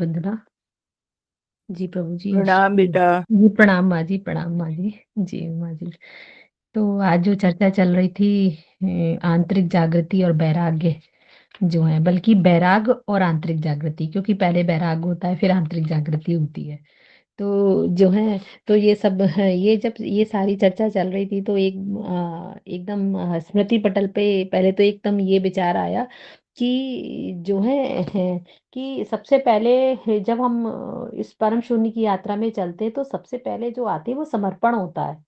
वंदना। जी प्रभु जी। प्रणाम बेटा। जी प्रणाम माँ जी, प्रणाम माँ जी। जी माँ जी। तो आज जो चर्चा चल रही थी, आंतरिक जागृति और वैराग्य जो है, बल्कि वैराग और आंतरिक जागृति, क्योंकि पहले वैराग होता है फिर आंतरिक जागृति होती है। तो जो है, तो ये सब है, ये जब ये सारी चर्चा चल रही थी तो एकदम स्मृति पटल पे पहले तो एकदम ये विचार आया कि जो है कि सबसे पहले जब हम इस परम शून्य की यात्रा में चलते हैं तो सबसे पहले जो आती है वो समर्पण होता है।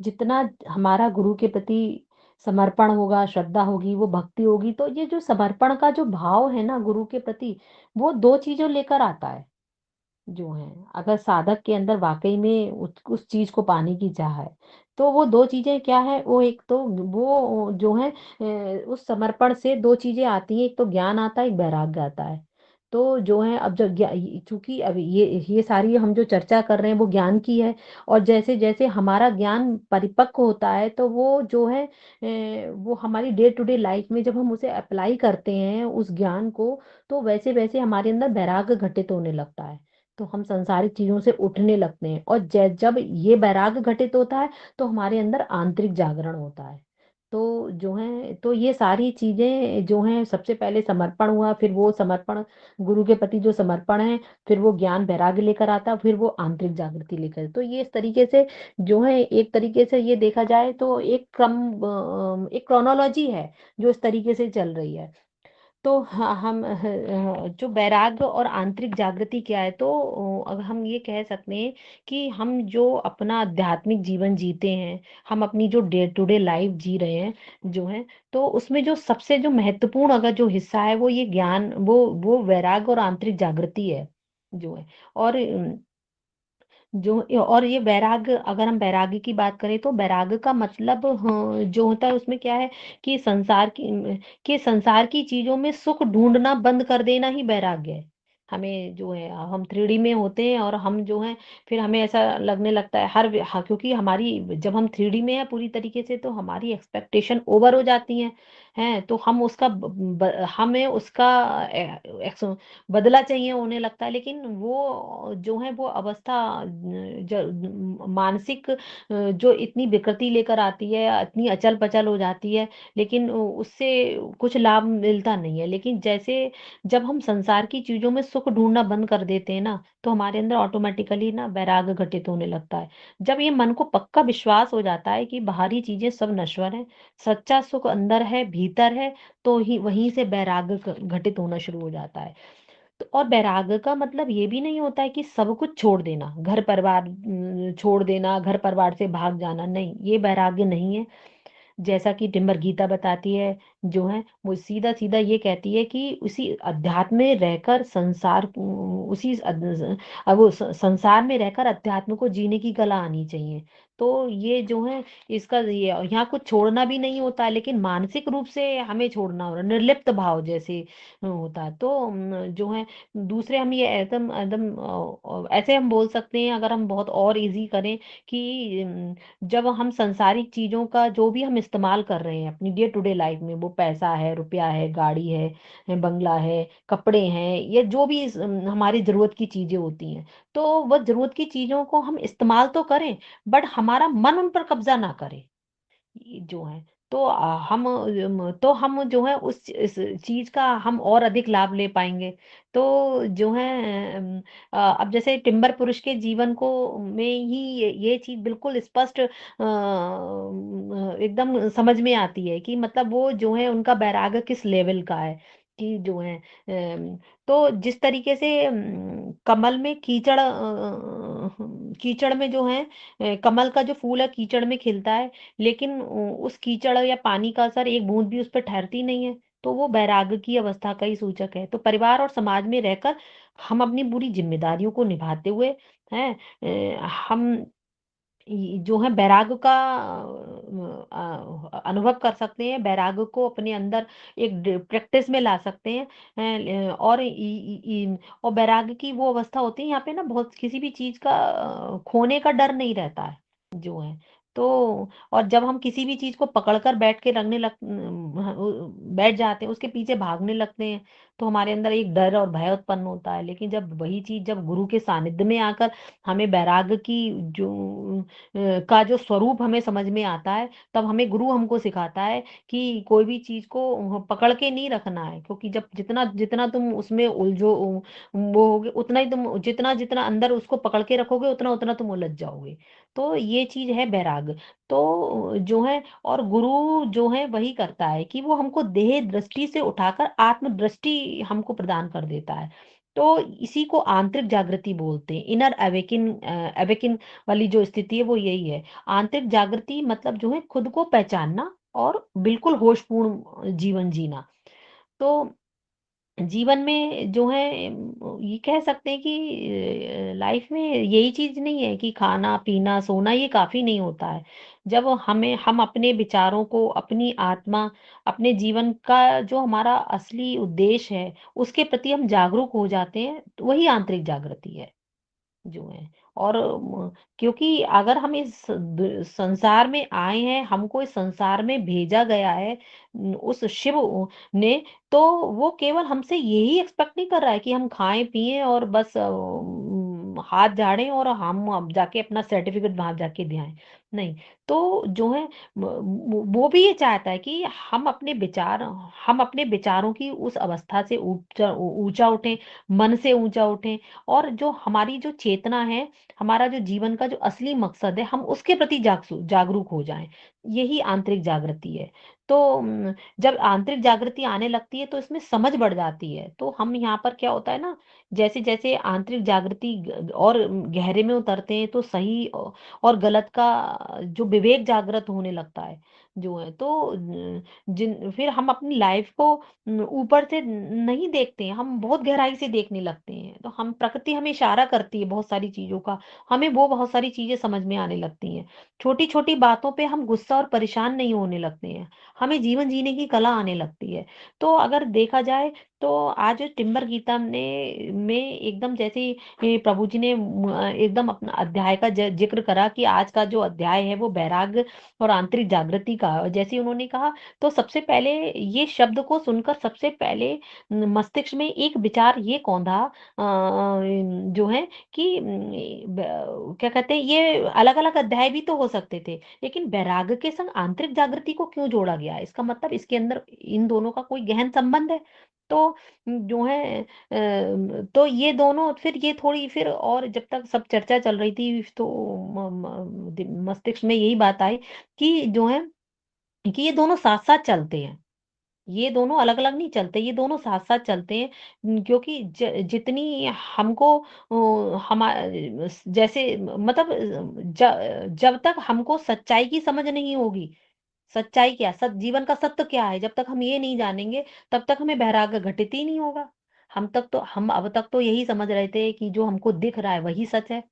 जितना हमारा गुरु के प्रति समर्पण होगा, श्रद्धा होगी, वो भक्ति होगी, तो ये जो समर्पण का जो भाव है ना गुरु के प्रति, वो दो चीजों लेकर आता है। जो है, अगर साधक के अंदर वाकई में उस चीज को पाने की चाह है, तो वो दो चीजें क्या है, वो एक तो वो जो है उस समर्पण से दो चीजें आती हैं, एक तो ज्ञान आता है, एक वैराग्य आता है। तो जो है, अब जब चूंकि अब ये सारी हम जो चर्चा कर रहे हैं वो ज्ञान की है। और जैसे जैसे हमारा ज्ञान परिपक्व होता है तो वो जो है वो हमारी डे टू डे लाइफ में जब हम उसे अप्लाई करते हैं उस ज्ञान को, तो वैसे वैसे हमारे अंदर वैराग्य घटित होने लगता है। तो हम संसारिक चीजों से उठने लगते हैं, और जब ये वैराग्य घटित होता है तो हमारे अंदर आंतरिक जागरण होता है। तो जो है, तो ये सारी चीजें जो हैं, सबसे पहले समर्पण हुआ, फिर वो समर्पण गुरु के प्रति जो समर्पण है, फिर वो ज्ञान वैराग्य लेकर आता है, फिर वो आंतरिक जागृति लेकर। तो ये इस तरीके से जो है, एक तरीके से ये देखा जाए तो एक एक क्रोनोलॉजी है जो इस तरीके से चल रही है। तो हम जो वैराग्य और आंतरिक जागृति क्या है, तो अब हम ये कह सकते हैं कि हम जो अपना आध्यात्मिक जीवन जीते हैं, हम अपनी जो डे टू डे लाइफ जी रहे हैं जो है, तो उसमें जो सबसे जो महत्वपूर्ण अगर जो हिस्सा है वो ये ज्ञान, वो वैराग्य और आंतरिक जागृति है जो है। और और ये वैराग्य, अगर हम वैराग्य की बात करें तो वैराग्य का मतलब जो होता है उसमें क्या है कि संसार की चीजों में सुख ढूंढना बंद कर देना ही वैराग्य है। हमें जो है, हम 3D में होते हैं और हम जो है, फिर हमें ऐसा लगने लगता है क्योंकि हमारी जब हम 3D में है पूरी तरीके से तो हमारी एक्सपेक्टेशन ओवर हो जाती हैं तो हम हमें उसका बदला चाहिए होने लगता है। लेकिन वो जो है वो अवस्था मानसिक जो इतनी विकृति लेकर आती है, इतनी अचल पचल हो जाती है, लेकिन उससे कुछ लाभ मिलता नहीं है। लेकिन जैसे जब हम संसार की चीजों में सुख ढूंढना बंद कर देते हैं ना, तो हमारे अंदर ऑटोमेटिकली ना वैराग्य घटित होने लगता है। जब ये मन को पक्का विश्वास हो जाता है कि बाहरी चीजें सब नश्वर हैं, सच्चा सुख अंदर है, भीतर है, तो ही वहीं से वैराग्य घटित होना शुरू हो जाता है। तो और वैराग्य का मतलब ये भी नहीं होता है कि सब कुछ छोड़ देना, घर परिवार छोड़ देना, घर परिवार से भाग जाना, नहीं, ये वैराग्य नहीं है। जैसा कि टिम्बर गीता बताती है जो है, वो सीधा सीधा ये कहती है कि उसी अध्यात्म में रहकर संसार में रहकर अध्यात्म को जीने की कला आनी चाहिए। तो ये जो है, इसका ये यहाँ कुछ छोड़ना भी नहीं होता, लेकिन मानसिक रूप से हमें छोड़ना हो रहा, निर्लिप्त भाव जैसे होता है। तो जो है, दूसरे हम ये एकदम एकदम ऐसे हम बोल सकते हैं, अगर हम बहुत और इजी करें, कि जब हम संसारिक चीजों का जो भी हम इस्तेमाल कर रहे हैं अपनी डे टू डे लाइफ में, वो पैसा है, रुपया है, गाड़ी है, बंगला है, कपड़े हैं, ये जो भी हमारी जरूरत की चीजें होती हैं, तो वह जरूरत की चीजों को हम इस्तेमाल तो करें, बट हमारा मन उन पर कब्जा ना करे। ये जो है, तो तो हम जो है इस चीज का हम और अधिक लाभ ले पाएंगे। तो जो है, अब जैसे टिम्बर पुरुष के जीवन को में ही ये चीज बिल्कुल स्पष्ट एकदम समझ में आती है कि मतलब वो जो है उनका वैराग्य किस लेवल का है। कि जो है तो जिस तरीके से कमल में कीचड़ में जो है, कमल का जो फूल है कीचड़ में खिलता है, लेकिन उस कीचड़ या पानी का असर एक बूंद भी उस पर ठहरती नहीं है। तो वो वैराग्य की अवस्था का ही सूचक है। तो परिवार और समाज में रहकर हम अपनी पूरी जिम्मेदारियों को निभाते हुए हैं, हम जो है वैराग्य का अनुभव कर सकते हैं, वैराग्य को अपने अंदर एक प्रैक्टिस में ला सकते हैं। और वैराग्य की वो अवस्था होती है यहाँ पे ना, बहुत किसी भी चीज का खोने का डर नहीं रहता है जो है। तो और जब हम किसी भी चीज को पकड़कर बैठ के बैठ जाते हैं, उसके पीछे भागने लगते हैं, तो हमारे अंदर एक डर और भय उत्पन्न होता है। लेकिन जब वही चीज जब गुरु के सानिध्य में आकर हमें वैराग्य की जो का जो स्वरूप हमें समझ में आता है, तब हमें गुरु हमको सिखाता है कि कोई भी चीज को पकड़ के नहीं रखना है, क्योंकि जब जितना जितना तुम उसमें उलझो वो होगे, उतना ही तुम जितना जितना अंदर उसको पकड़ के रखोगे, उतना उतना तुम उलझ जाओगे। तो ये चीज है वैराग्य। तो जो है, और गुरु जो है वही करता है कि वो हमको देह दृष्टि से उठाकर आत्म दृष्टि हमको प्रदान कर देता है। तो इसी को आंतरिक जागृति बोलते हैं। इनर अवेकिन अवेकिन वाली जो स्थिति है वो यही है। आंतरिक जागृति मतलब जो है खुद को पहचानना और बिल्कुल होशपूर्ण जीवन जीना। तो जीवन में जो है ये कह सकते हैं कि लाइफ में यही चीज नहीं है कि खाना पीना सोना ये काफी नहीं होता है। जब हम अपने विचारों को, अपनी आत्मा, अपने जीवन का जो हमारा असली उद्देश्य है उसके प्रति हम जागरूक हो जाते हैं, तो वही आंतरिक जागृति है जो है। और क्योंकि अगर हम इस संसार में आए हैं, हमको इस संसार में भेजा गया है उस शिव ने, तो वो केवल हमसे यही एक्सपेक्ट नहीं कर रहा है कि हम खाएं पिएं और बस हाथ झाड़ें और हम अब जाके अपना सर्टिफिकेट वहां जाके दे आएं। नहीं, तो जो है वो भी ये चाहता है कि हम अपने विचारों की उस अवस्था से ऊंचा ऊंचा उठें, मन से ऊंचा उठें, और जो हमारी जो चेतना है, हमारा जो जीवन का जो असली मकसद है, हम उसके प्रति जागरूक हो जाएं। यही आंतरिक जागृति है। तो जब आंतरिक जागृति आने लगती है तो इसमें समझ बढ़ जाती है। तो हम यहाँ पर क्या होता है ना, जैसे जैसे आंतरिक जागृति और गहरे में उतरते हैं तो सही और गलत का जो विवेक जागृत होने लगता है जो है। तो जिन फिर हम अपनी लाइफ को ऊपर से नहीं देखते हैं, हम बहुत गहराई से देखने लगते हैं। तो हम प्रकृति हमें इशारा करती है बहुत सारी चीजों का, हमें वो बहुत सारी चीजें समझ में आने लगती हैं। छोटी छोटी बातों पे हम गुस्सा और परेशान नहीं होने लगते हैं, हमें जीवन जीने की कला आने लगती है। तो अगर देखा जाए तो आज टिम्बर गीता ने में एकदम जैसे प्रभु जी ने एकदम अपना अध्याय का जिक्र करा कि आज का जो अध्याय है वो वैराग्य और आंतरिक जागृति का है। और जैसे उन्होंने कहा, तो सबसे पहले ये शब्द को सुनकर सबसे पहले मस्तिष्क में एक विचार ये कौंधा जो है कि क्या कहते हैं, ये अलग अलग अध्याय भी तो हो सकते थे, लेकिन वैराग्य के संग आंतरिक जागृति को क्यों जोड़ा गया? इसका मतलब इसके अंदर इन दोनों का कोई गहन संबंध है। तो जो है तो ये दोनों फिर ये थोड़ी फिर, और जब तक सब चर्चा चल रही थी तो मस्तिष्क में यही बात आई कि जो है कि ये दोनों साथ साथ चलते हैं। ये दोनों अलग अलग नहीं चलते, ये दोनों साथ साथ चलते हैं। क्योंकि जितनी हमको जैसे मतलब जब तक हमको सच्चाई की समझ नहीं होगी, सच्चाई क्या, जीवन का सत्य क्या है, जब तक हम ये नहीं जानेंगे, तब तक हमें वैराग्य घटित ही नहीं होगा। हम अब तक तो यही समझ रहे थे कि जो हमको दिख रहा है वही सच है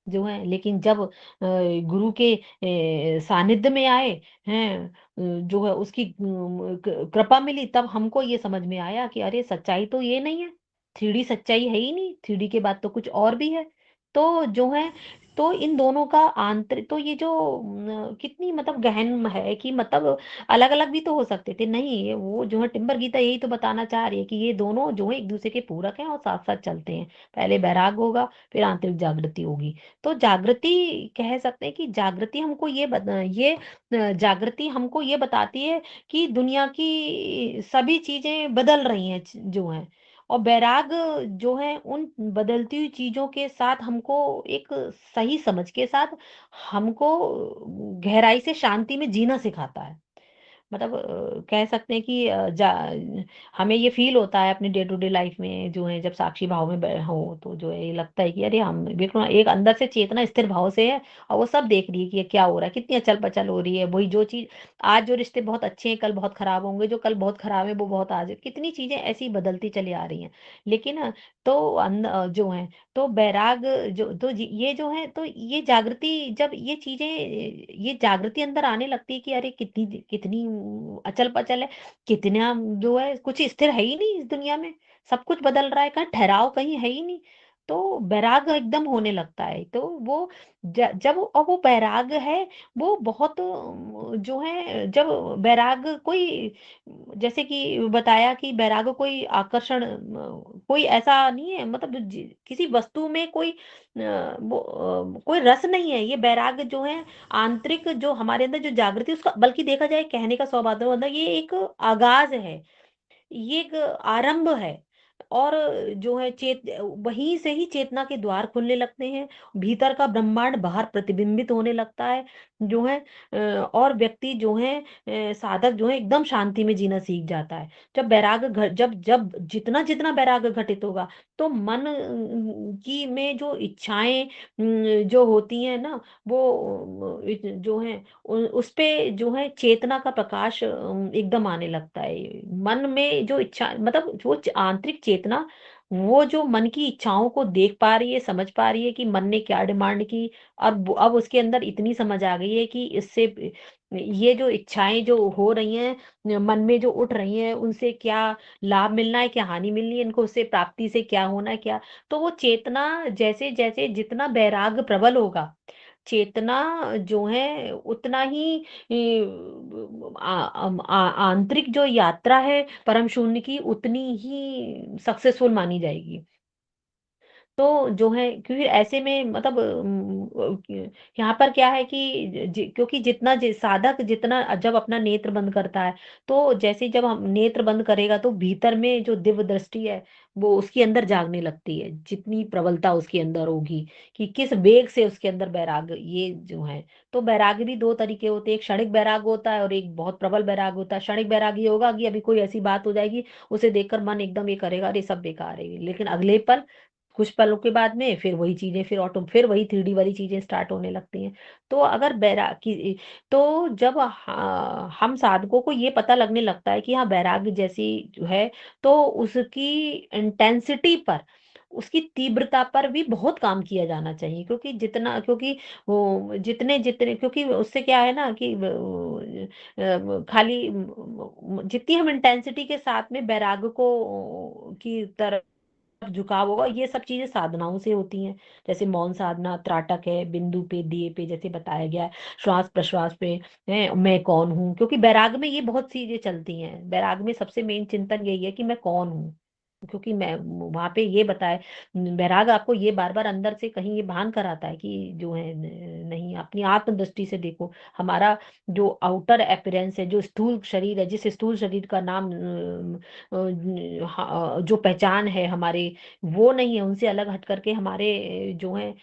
जो है। लेकिन जब गुरु के सानिध्य में आए हैं, जो है उसकी कृपा मिली, तब हमको ये समझ में आया कि अरे सच्चाई तो ये नहीं है, थ्री डी सच्चाई है ही नहीं, थ्री डी के बाद तो कुछ और भी है। तो जो है, तो इन दोनों का आंतरिक, तो ये जो कितनी मतलब गहन है कि मतलब अलग अलग भी तो हो सकते थे। नहीं, ये वो जो है टिम्बर गीता यही तो बताना चाह रही है कि ये दोनों जो है एक दूसरे के पूरक हैं और साथ साथ चलते हैं। पहले वैराग होगा, फिर आंतरिक जागृति होगी। तो जागृति कह सकते हैं कि जागृति हमको ये बताती है कि दुनिया की सभी चीजें बदल रही हैं जो है। और वैराग जो है उन बदलती हुई चीजों के साथ हमको एक सही समझ के साथ हमको गहराई से शांति में जीना सिखाता है। मतलब कह सकते हैं कि हमें ये फील होता है अपने डे टू डे लाइफ में जो है, जब साक्षी भाव में हो तो जो है ये लगता है कि अरे हम बिल्कुल एक अंदर से चेतना स्थिर भाव से है, और वो सब देख रही है कि ये क्या हो रहा है, कितनी अचल पचल हो रही है। वही जो चीज आज जो रिश्ते बहुत अच्छे हैं कल बहुत खराब होंगे, जो कल बहुत खराब है वो बहुत आज कितनी चीजें ऐसी बदलती चली आ रही हैं। लेकिन तो जो है, तो बैराग ये जो है, तो ये जागृति जब ये जागृति अंदर आने लगती है कि अरे कितनी कितनी अचल पचल है, कितना जो है कुछ स्थिर है ही नहीं इस दुनिया में, सब कुछ बदल रहा है, कहीं ठहराव कहीं है ही नहीं। तो बैराग एकदम होने लगता है। तो वो जब और वो बैराग है, वो बहुत जो है, जब बैराग कोई, जैसे कि बताया कि बैराग कोई आकर्षण, कोई ऐसा नहीं है, मतलब किसी वस्तु में कोई कोई रस नहीं है। ये बैराग जो है आंतरिक, जो हमारे अंदर जो जागृति, उसका बल्कि देखा जाए, कहने का स्वभाव मतलब ये एक आगाज है, ये एक आरंभ है। और जो है वहीं से ही चेतना के द्वार खुलने लगते हैं, भीतर का ब्रह्मांड बाहर प्रतिबिंबित होने लगता है, जो है और व्यक्ति जो है साधक जो है एकदम शांति में जीना सीख जाता है। जब जब जब जितना जितना बैराग घटित होगा, तो मन की में जो इच्छाएं जो होती हैं ना, वो जो है उस पे जो है चेतना का प्रकाश एकदम आने लगता है। मन में जो इच्छा, मतलब वो आंतरिक चेतना, वो जो मन की इच्छाओं को देख पा रही है, समझ पा रही है कि मन ने क्या डिमांड की। अब उसके अंदर इतनी समझ आ गई है कि इससे ये जो इच्छाएं जो हो रही हैं, मन में जो उठ रही हैं, उनसे क्या लाभ मिलना है, क्या हानि मिलनी है, इनको उससे प्राप्ति से क्या होना है, क्या। तो वो चेतना, जैसे जैसे जितना बैराग प्रबल होगा, चेतना जो है उतना ही आंतरिक जो यात्रा है परम शून्य की, उतनी ही सक्सेसफुल मानी जाएगी। तो जो है, क्योंकि ऐसे में मतलब यहाँ पर क्या है कि क्योंकि जितना साधक जितना जब अपना नेत्र बंद करता है, तो जैसे जब हम नेत्र बंद करेगा, तो भीतर में जो दिव्य दृष्टि है, वो उसके अंदर जागने लगती है। जितनी प्रबलता उसके अंदर होगी, कि किस वेग से उसके अंदर बैराग ये जो है। तो बैराग भी दो तरीके होते हैं, एक क्षणिक बैराग होता है और एक बहुत प्रबल बैराग होता है। क्षणिक बैराग ये होगा कि अभी कोई ऐसी बात हो जाएगी, उसे देखकर मन एकदम ये करेगा, अरे सब बेकार है, लेकिन अगले पल, कुछ पलों के बाद में फिर वही चीजें, फिर वही 3D वाली चीजें स्टार्ट होने लगती हैं। तो अगर बैरागी, तो जब हम साधकों को ये पता लगने लगता है कि हाँ बैराग जैसी जो है, तो उसकी इंटेंसिटी पर, उसकी तीव्रता पर भी बहुत काम किया जाना चाहिए। क्योंकि वो जितने जितने, क्योंकि उससे क्या है ना कि खाली जितनी हम इंटेंसिटी के साथ में बैराग को की तरफ झुकाव होगा, ये सब चीजें साधनाओं से होती हैं। जैसे मौन साधना, त्राटक है, बिंदु पे, दिए पे, जैसे बताया गया है, श्वास प्रश्वास पे है, मैं कौन हूँ। क्योंकि बैराग में ये बहुत चीजें चलती हैं। बैराग में सबसे मेन चिंतन यही है कि मैं कौन हूँ। क्योंकि मैं वहां पे ये बताए, बैराग आपको ये बार बार अंदर से कहीं ये भान कराता है कि जो है नहीं, अपनी आत्म दृष्टि से देखो। हमारा जो आउटर अपीयरेंस है, जो स्थूल शरीर है, जिस स्थूल शरीर का नाम जो पहचान है हमारे, वो नहीं है। उनसे अलग हट करके हमारे जो है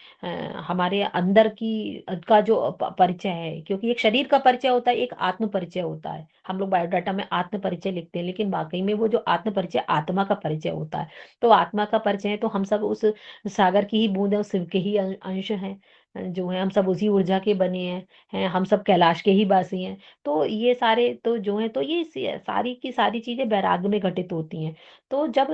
हमारे अंदर की का जो परिचय है। क्योंकि एक शरीर का परिचय होता है, एक आत्म परिचय होता है। हम लोग बायोडाटा में आत्म परिचय लिखते हैं, लेकिन वाकई में वो जो आत्म परिचय आत्मा का परिचय होता है। तो आत्मा का परिचय है, तो हम सब उस सागर की ही बूंद है, उस शिव के ही अंश हैं, जो है हम सब उसी ऊर्जा के बने हैं, हम सब कैलाश के ही वासी हैं। तो ये सारे तो जो है, तो ये सारी की सारी चीजें बैराग में घटित होती हैं। तो जब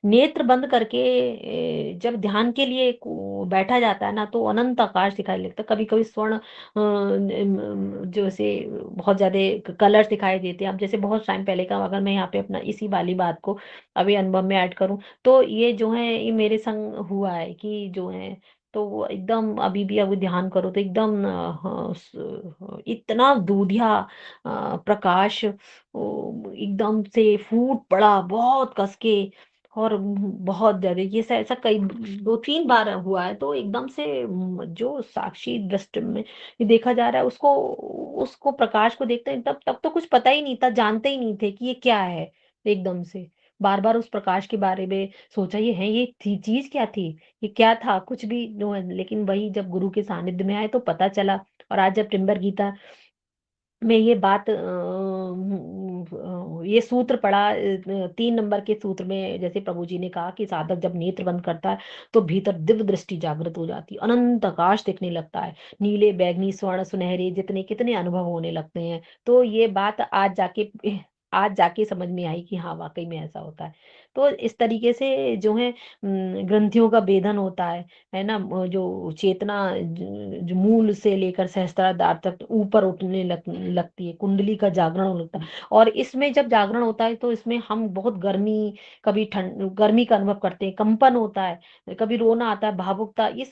नेत्र बंद करके जब ध्यान के लिए बैठा जाता है ना, तो अनंत आकाश दिखाई लगता है। कभी कभी स्वर्ण जैसे बहुत ज्यादा कलर्स दिखाई देते हैं। अब जैसे बहुत टाइम पहले का, अगर मैं यहाँ पे अपना इसी वाली बात को अभी अनुभव में ऐड करूं, तो ये जो है ये मेरे संग हुआ है कि जो है, तो वो एकदम अभी भी अगर ध्यान करो तो एकदम इतना दूधिया प्रकाश एकदम से फूट पड़ा बहुत कस के। और बहुत ज्यादा ये ऐसा कई 2-3 बार हुआ है। तो एकदम से जो साक्षी दृष्टि में ये देखा जा रहा है, उसको उसको प्रकाश को देखते हैं, तब तब तो कुछ पता ही नहीं था, जानते ही नहीं थे कि ये क्या है। एकदम से बार बार उस प्रकाश के बारे में सोचा, ये है, ये थी चीज क्या थी, ये क्या था, कुछ भी नो है। लेकिन वही जब गुरु के सानिध्य में आए तो पता चला। और आज जब टिम्बर गीता में ये बात ये सूत्र पढ़ा, 3 नंबर के सूत्र में जैसे प्रभु जी ने कहा कि साधक जब नेत्र बंद करता है, तो भीतर दिव्य दृष्टि जागृत हो जाती है, अनंत आकाश दिखने लगता है, नीले बैगनी स्वर्ण सुनहरे जितने कितने अनुभव होने लगते हैं। तो ये बात आज जाके आज जाके समझ में आई कि हाँ वाकई में ऐसा होता है। तो इस तरीके से जो है ग्रंथियों का भेदन होता है ना, जो चेतना जो मूल से लेकर सहस्त्रार तक ऊपर उठने लगती है, कुंडली का जागरण लगता है। और इसमें जब जागरण होता है तो इसमें हम बहुत गर्मी, कभी ठंड, गर्मी का अनुभव करते हैं, कंपन होता है, कभी रोना आता है, भावुकता, ये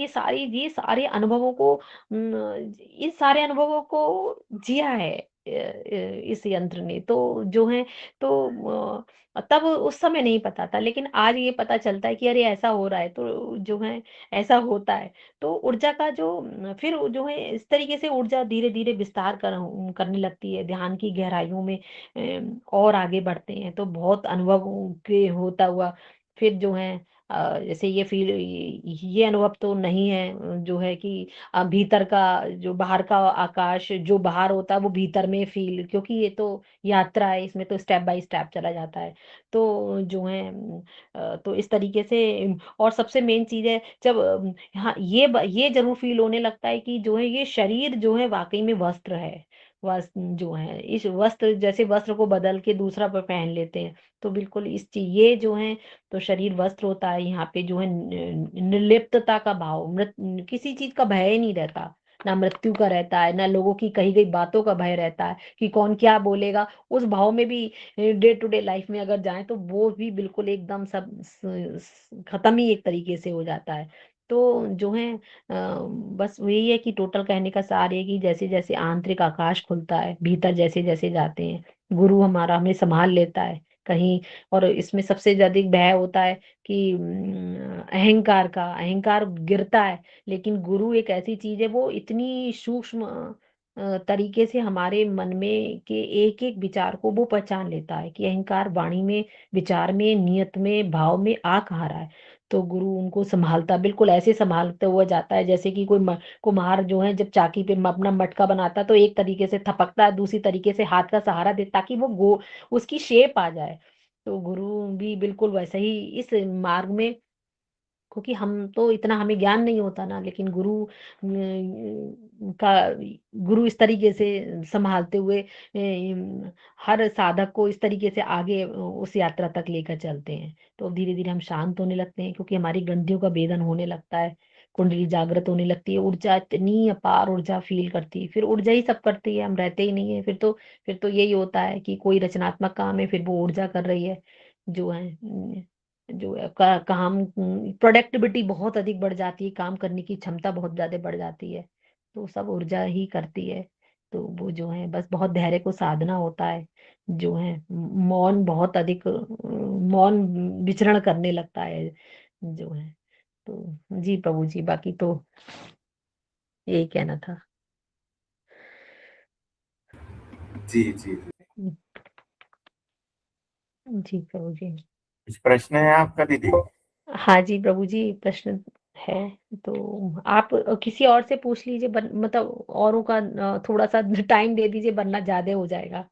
सारे अनुभवों को इन सारे अनुभवों को जिया है इस यंत्र ने। तो जो है, तो तब उस समय नहीं पता था, लेकिन आज ये पता चलता है कि अरे ऐसा हो रहा है, तो जो है ऐसा होता है। तो ऊर्जा का जो फिर जो है इस तरीके से ऊर्जा धीरे धीरे विस्तार करने लगती है, ध्यान की गहराइयों में और आगे बढ़ते हैं तो बहुत अनुभव के होता हुआ फिर जो है जैसे ये अनुभव तो नहीं है जो है कि भीतर का, जो बाहर का आकाश जो बाहर होता है वो भीतर में फील, क्योंकि ये तो यात्रा है, इसमें तो स्टेप बाय स्टेप चला जाता है। तो जो है तो इस तरीके से और सबसे मेन चीज है जब हाँ ये जरूर फील होने लगता है कि जो है ये शरीर जो है वाकई में वस्त्र है। वस्त्र जो है, इस वस्त्र जैसे वस्त्र को बदल के दूसरा पर पहन लेते हैं, तो बिल्कुल इस चीज ये जो है, तो शरीर वस्त्र होता है, यहाँ पे जो है निर्लिप्तता का भाव, किसी चीज का भय ही नहीं रहता, ना मृत्यु का रहता है, ना लोगों की कही गई बातों का भय रहता है कि कौन क्या बोलेगा। उस भाव में भी डे टू डे लाइफ में अगर जाए तो वो भी बिल्कुल एकदम सब खत्म ही एक तरीके से हो जाता है। तो जो है बस यही है कि टोटल कहने का सार है कि जैसे जैसे आंतरिक आकाश खुलता है, भीतर जैसे जैसे जाते हैं, गुरु हमारा हमें संभाल लेता है कहीं। और इसमें सबसे ज्यादा भय होता है कि अहंकार गिरता है, लेकिन गुरु एक ऐसी चीज है, वो इतनी सूक्ष्म तरीके से हमारे मन में के एक एक विचार को वो पहचान लेता है कि अहंकार वाणी में, विचार में, नियत में, भाव में आ कहाँ रहा है। तो गुरु उनको संभालता, बिल्कुल ऐसे संभालते हुए जाता है जैसे कि कोई कुम्हार जो है जब चाकी पे अपना मटका बनाता है तो एक तरीके से थपकता है, दूसरी तरीके से हाथ का सहारा देता ताकि वो उसकी शेप आ जाए। तो गुरु भी बिल्कुल वैसे ही इस मार्ग में, क्योंकि हम तो इतना हमें ज्ञान नहीं होता ना, लेकिन का गुरु इस तरीके से संभालते हुए हर साधक को इस तरीके से आगे उस यात्रा तक लेकर चलते हैं। तो धीरे धीरे हम शांत होने लगते हैं, क्योंकि हमारी ग्रंथियों का भेदन होने लगता है, कुंडली जागृत होने लगती है, ऊर्जा इतनी अपार ऊर्जा फील करती है, फिर ऊर्जा ही सब करती है, हम रहते ही नहीं है। फिर तो यही होता है कि कोई रचनात्मक काम है, फिर वो ऊर्जा कर रही है जो है जो है काम, प्रोडक्टिविटी बहुत अधिक बढ़ जाती है, काम करने की क्षमता बहुत ज्यादा बढ़ जाती है, तो सब ऊर्जा ही करती है। तो वो जो है बस बहुत धैर्य को साधना होता है, जो है मौन बहुत अधिक मौन विचरण करने लगता है जो है। तो जी प्रभु जी, बाकी तो यही कहना था। जी जी। जी प्रभु जी। कुछ प्रश्न है आपका दीदी? हाँ जी प्रभु जी, प्रश्न है तो आप किसी और से पूछ लीजिए, मतलब औरों का थोड़ा सा टाइम दे दीजिए, वरना ज्यादा हो जाएगा।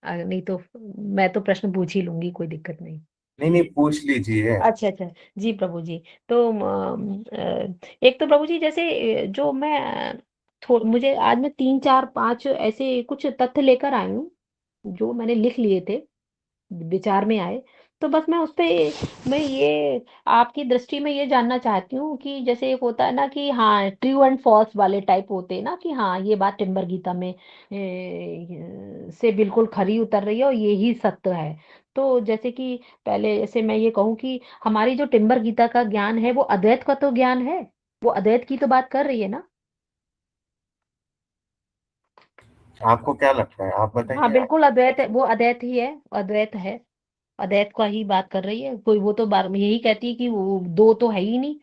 नहीं तो मैं तो प्रश्न पूछ ही लूंगी, कोई दिक्कत नहीं। नहीं नहीं, पूछ लीजिए। अच्छा अच्छा। जी प्रभु जी। तो एक तो प्रभु जी जैसे जो मैं मुझे आज मैं 3 4 5 ऐसे कुछ तथ्य लेकर आई हूँ, जो मैंने लिख लिए थे, विचार में आए। तो बस मैं उस पे मैं ये आपकी दृष्टि में ये जानना चाहती हूँ कि जैसे एक होता है ना कि हाँ ट्रू एंड फॉल्स वाले टाइप होते हैं ना, कि हाँ ये बात टिम्बर गीता में से बिल्कुल खरी उतर रही है और ये ही सत्य है। तो जैसे कि पहले जैसे मैं ये कहूँ कि हमारी जो टिम्बर गीता का ज्ञान है वो अद्वैत का तो ज्ञान है, वो अद्वैत की तो बात कर रही है ना। आपको क्या लगता है, आप हाँ बताइए आप। बिल्कुल अद्वैत है, वो अद्वैत ही है, अद्वैत है, अद्वैत का ही बात कर रही है। कोई वो तो बार यही कहती है कि वो दो तो है ही नहीं,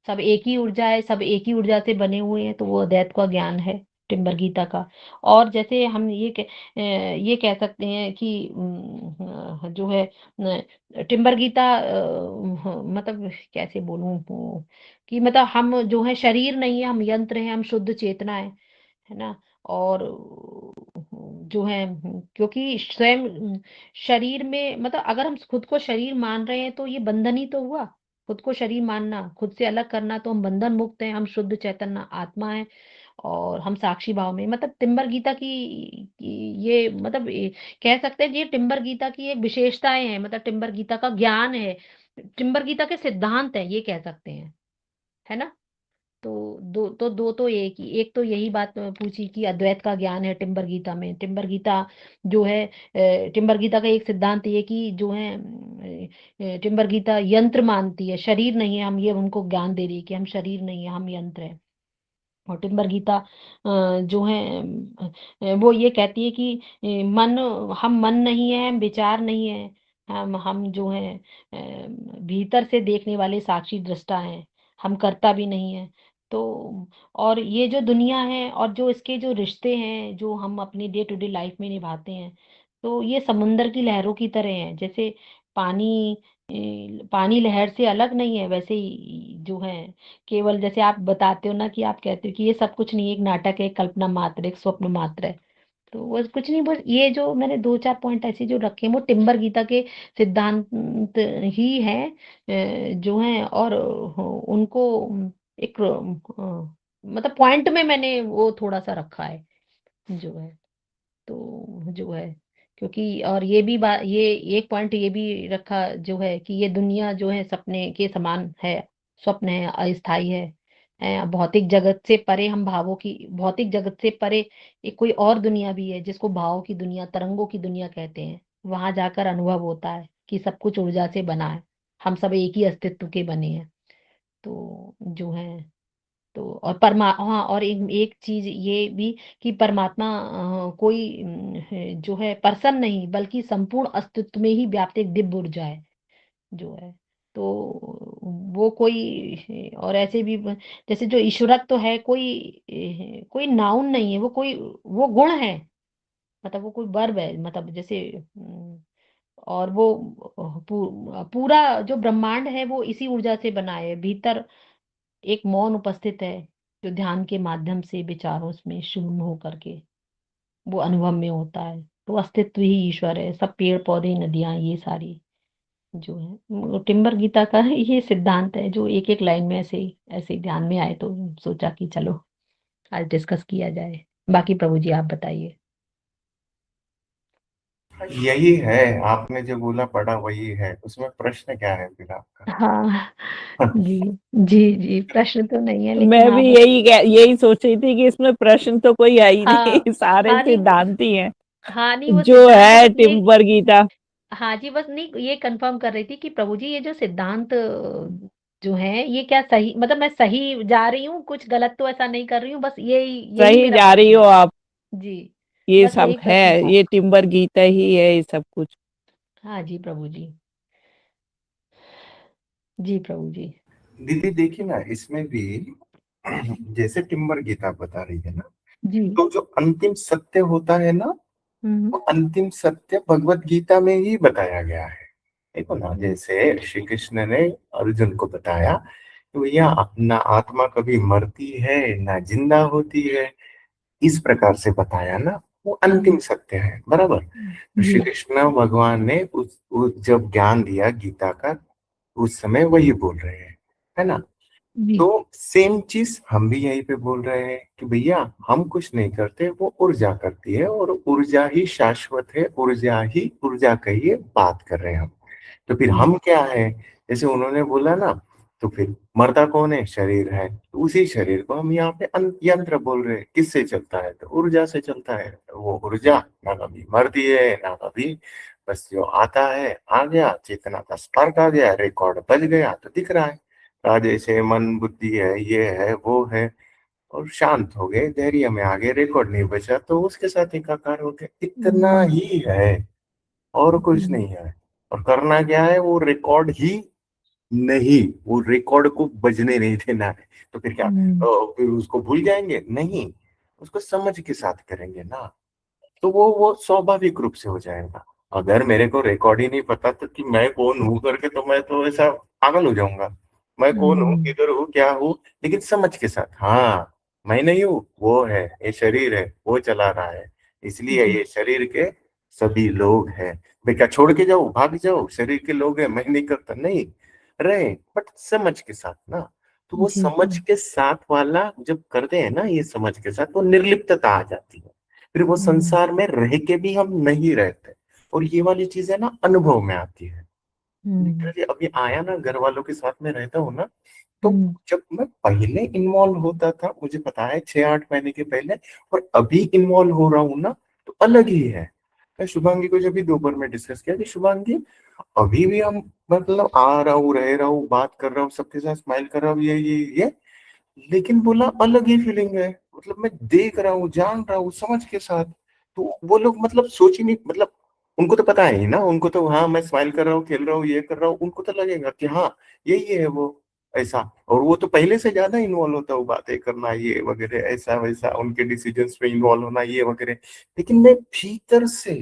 सब एक ही ऊर्जा है, सब एक ही ऊर्जा से बने हुए हैं, तो वो अद्वैत का ज्ञान है टिम्बर गीता का। और जैसे हम ये कह सकते हैं कि जो है टिम्बर गीता मतलब कैसे बोलूं कि मतलब हम जो है शरीर नहीं है, हम यंत्र हैं, हम शुद्ध चेतना है ना। और जो है क्योंकि स्वयं शरीर में, मतलब अगर हम खुद को शरीर मान रहे हैं तो ये बंधन ही तो हुआ। खुद को शरीर मानना, खुद से अलग करना, तो हम बंधन मुक्त हैं, हम शुद्ध चैतन्य आत्मा है। और हम साक्षी भाव में, मतलब टिम्बर गीता ये मतलब कह सकते हैं ये टिम्बर गीता की एक विशेषताएं हैं, मतलब टिम्बर गीता का ज्ञान है, टिम्बर गीता के सिद्धांत है, ये कह सकते हैं, है ना। दो तो एक तो यही बात पूछी कि अद्वैत का ज्ञान है टिम्बर गीता में। टिम्बर गीता जो है टिम्बर गीता का एक सिद्धांत ये कि जो है टिम्बर गीता यंत्र मानती है, शरीर नहीं है हम, ये उनको ज्ञान दे रही है कि हम शरीर नहीं है, हम यंत्र है। और टिम्बर गीता जो है वो ये कहती है कि मन, हम मन नहीं है, हम विचार नहीं है, हम जो है भीतर से देखने वाले साक्षी दृष्टा हैं, हम करता भी नहीं है। तो और ये जो दुनिया है और जो इसके जो रिश्ते हैं जो हम अपनी डे टू डे लाइफ में निभाते हैं, तो ये समुंदर की लहरों की तरह है। जैसे पानी पानी लहर से अलग नहीं है, वैसे ही जो है केवल जैसे आप बताते हो ना कि आप कहते हो कि ये सब कुछ नहीं, एक नाटक है, एक कल्पना मात्र, एक स्वप्न मात्र है। तो वो कुछ नहीं, बस ये जो मैंने दो चार पॉइंट ऐसे जो रखे हैं वो टिम्बर गीता के सिद्धांत ही हैं, जो हैं। और उनको एक मतलब पॉइंट में मैंने वो थोड़ा सा रखा है जो है। तो जो है क्योंकि और ये भी बात, ये एक पॉइंट ये भी रखा जो है कि ये दुनिया जो है सपने के समान है, स्वप्न है, अस्थाई है, भौतिक जगत से परे, हम भावों की भौतिक जगत से परे एक कोई और दुनिया भी है जिसको भावों की दुनिया, तरंगों की दुनिया कहते हैं। वहां जाकर अनुभव होता है कि सब कुछ ऊर्जा से बना है, हम सब एक ही अस्तित्व के बने हैं। तो जो है तो और हाँ, और एक चीज ये भी कि परमात्मा कोई जो है पर्सन नहीं बल्कि संपूर्ण अस्तित्व में ही व्याप्त एक दिव्य ऊर्जा है जो है। तो वो कोई और ऐसे भी जैसे जो ईश्वरत्व तो है, कोई नाउन नहीं है, वो कोई वो गुण है, मतलब वो कोई वर्ब है, मतलब जैसे और वो पूरा जो ब्रह्मांड है वो इसी ऊर्जा से बना है। भीतर एक मौन उपस्थित है जो ध्यान के माध्यम से विचारों में शून्य होकर के वो अनुभव में होता है। तो अस्तित्व ही ईश्वर है, सब पेड़ पौधे नदियां ये सारी जो है वो टिम्बर गीता का ये सिद्धांत है जो एक एक लाइन में ऐसे ही ध्यान में आए, तो सोचा कि चलो आज डिस्कस किया जाए। बाकी प्रभु जी आप बताइए। यही है, आपने जो बोला पढ़ा वही है, उसमें प्रश्न क्या है फिर आपका? हाँ जी, जी जी प्रश्न तो नहीं है लेकिन मैं हाँ भी बस। यही सोच रही थी कि इसमें प्रश्न तो कोई आ ही हाँ नहीं, सारे हाँ नहीं सिद्धांत ही हैं हाँ नहीं वो जो सिद्धांत है, है बस ये टिम्बर गीता। हाँ जी, बस नहीं ये कंफर्म कर रही थी कि प्रभु जी ये जो सिद्धांत जो है ये क्या सही, मतलब मैं सही जा रही हूँ, कुछ गलत तो ऐसा नहीं कर रही हूँ, बस यही यही सही मेरा जा रही प्रश्न हो है। आप। जी, ये बस सब यही है, प्रश्न था। ये टिम्बर गीता ही है ये सब कुछ। हाँ जी प्रभु जी। जी प्रभु जी। दीदी देखिए ना, इसमें भी जैसे टिम्बर गीता बता रही है ना, जी। तो जो अंतिम सत्य होता है ना, हम्म। वो अंतिम सत्य भगवत गीता में ही बताया गया है। देखो ना, जैसे श्री कृष्ण ने अर्जुन को बताया कि भैया अपना आत्मा कभी मरती है ना जिंदा होती है, इस प्रकार से बताया ना, वो अंतिम हम्म, सत्य है, बराबर। तो जी श्री कृष्ण भगवान ने उस जब ज्ञान दिया गीता का, उस समय वही बोल रहे हैं, है ना। जी। तो सेम चीज हम भी यहीं पे बोल रहे हैं कि भैया हम कुछ नहीं करते, वो ऊर्जा करती है, और ऊर्जा ही शाश्वत है, ऊर्जा ही ऊर्जा का ही बात कर रहे हैं हम। तो फिर हम्म, हम क्या है, जैसे उन्होंने बोला ना, तो फिर मरता कौन है? शरीर है। तो उसी शरीर को हम यहाँ पे यंत्र बोल रहे हैं। किससे चलता है? तो ऊर्जा से चलता है। तो वो ऊर्जा ना कभी मरती है ना कभी, बस जो आता है आ गया, चेतना का स्पार्क आ गया, रिकॉर्ड बज गया तो दिख रहा है। राजेश है, मन बुद्धि है, ये है वो है, और शांत हो गए, धैर्य में आ गए, रिकॉर्ड नहीं बचा तो उसके साथ एकाकार हो गए, इतना हम्म, ही है, और कुछ हम्म, नहीं है। और करना क्या है? वो रिकॉर्ड ही नहीं, वो रिकॉर्ड को बजने नहीं देना है। तो फिर क्या, हम्म, फिर उसको भूल जाएंगे? नहीं, उसको समझ के साथ करेंगे ना, तो वो स्वाभाविक रूप से हो जाएगा। अगर मेरे को रिकॉर्ड ही नहीं पता तो कि मैं कौन हूँ करके, तो मैं तो ऐसा पागल हो जाऊंगा। मैं कौन हूँ, हम्म, किधर हूँ, क्या हूँ, लेकिन समझ के साथ, हाँ मैं नहीं हूँ, वो है, ये शरीर है, वो चला रहा है, इसलिए जी। ये शरीर के सभी लोग हैं। मैं क्या छोड़ के जाऊँ, भाग जाऊँ, शरीर के लोग हैं, मैं नहीं करता, नहीं रहे, बट समझ के साथ ना। तो वो जी, समझ जी। के साथ वाला जब करते हैं ना, ये समझ के साथ, तो निर्लिप्तता आ जाती है। फिर वो हुँ, संसार में रह के भी हम नहीं रहते। और ये वाली चीजें ना अनुभव में आती है। हुँ, लिटरली अभी आया ना, घर वालों के साथ में रहता हूँ ना, तो हुँ, जब मैं पहले इन्वॉल्व होता था, मुझे पता है 6-8 महीने के पहले, और अभी इन्वॉल्व हो रहा हूँ ना, तो अलग ही है। मैं शुभांगी को जब भी दोपहर में डिस्कस किया कि शुभांगी, अभी भी हम, मतलब आ रहा हूँ, रह रहा हूँ, बात कर रहा हूँ, सबके साथ स्माइल कर रहा हूँ, ये, लेकिन बोला अलग ही फीलिंग है। मतलब मैं देख रहा हूँ, जान रहा हूँ, समझ के साथ। तो वो लोग मतलब सोच ही नहीं, मतलब उनको तो पता है ही ना, उनको तो हाँ मैं स्माइल कर रहा हूँ, खेल रहा हूँ, ये कर रहा हूँ, उनको तो लगेगा कि हाँ यही है वो, ऐसा। और वो तो पहले से ज्यादा इन्वॉल्व होता है, बातें करना ये वगैरह, ऐसा वैसा, उनके डिसीजंस में इन्वॉल्व होना ये वगैरह। लेकिन मैं भीतर से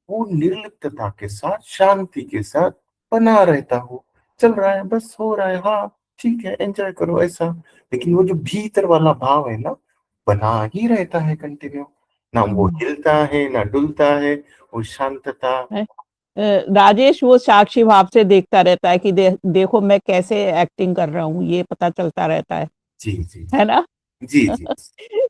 वो निर्लिप्तता के साथ, शांति के साथ बना रहता हूँ। चल रहा है, बस हो रहा है, हाँ ठीक है, एंजॉय करो, ऐसा। लेकिन वो जो भीतर वाला भाव है ना, बना ही रहता है कंटिन्यू। ना वो हुँ, हिलता है, ना डुलता है। वो शांतता। है। राजेश वो साक्षी भाव से देखता रहता है कि देखो मैं कैसे एक्टिंग कर रहा हूँ, ये पता चलता रहता जी जी है ना? जी जी।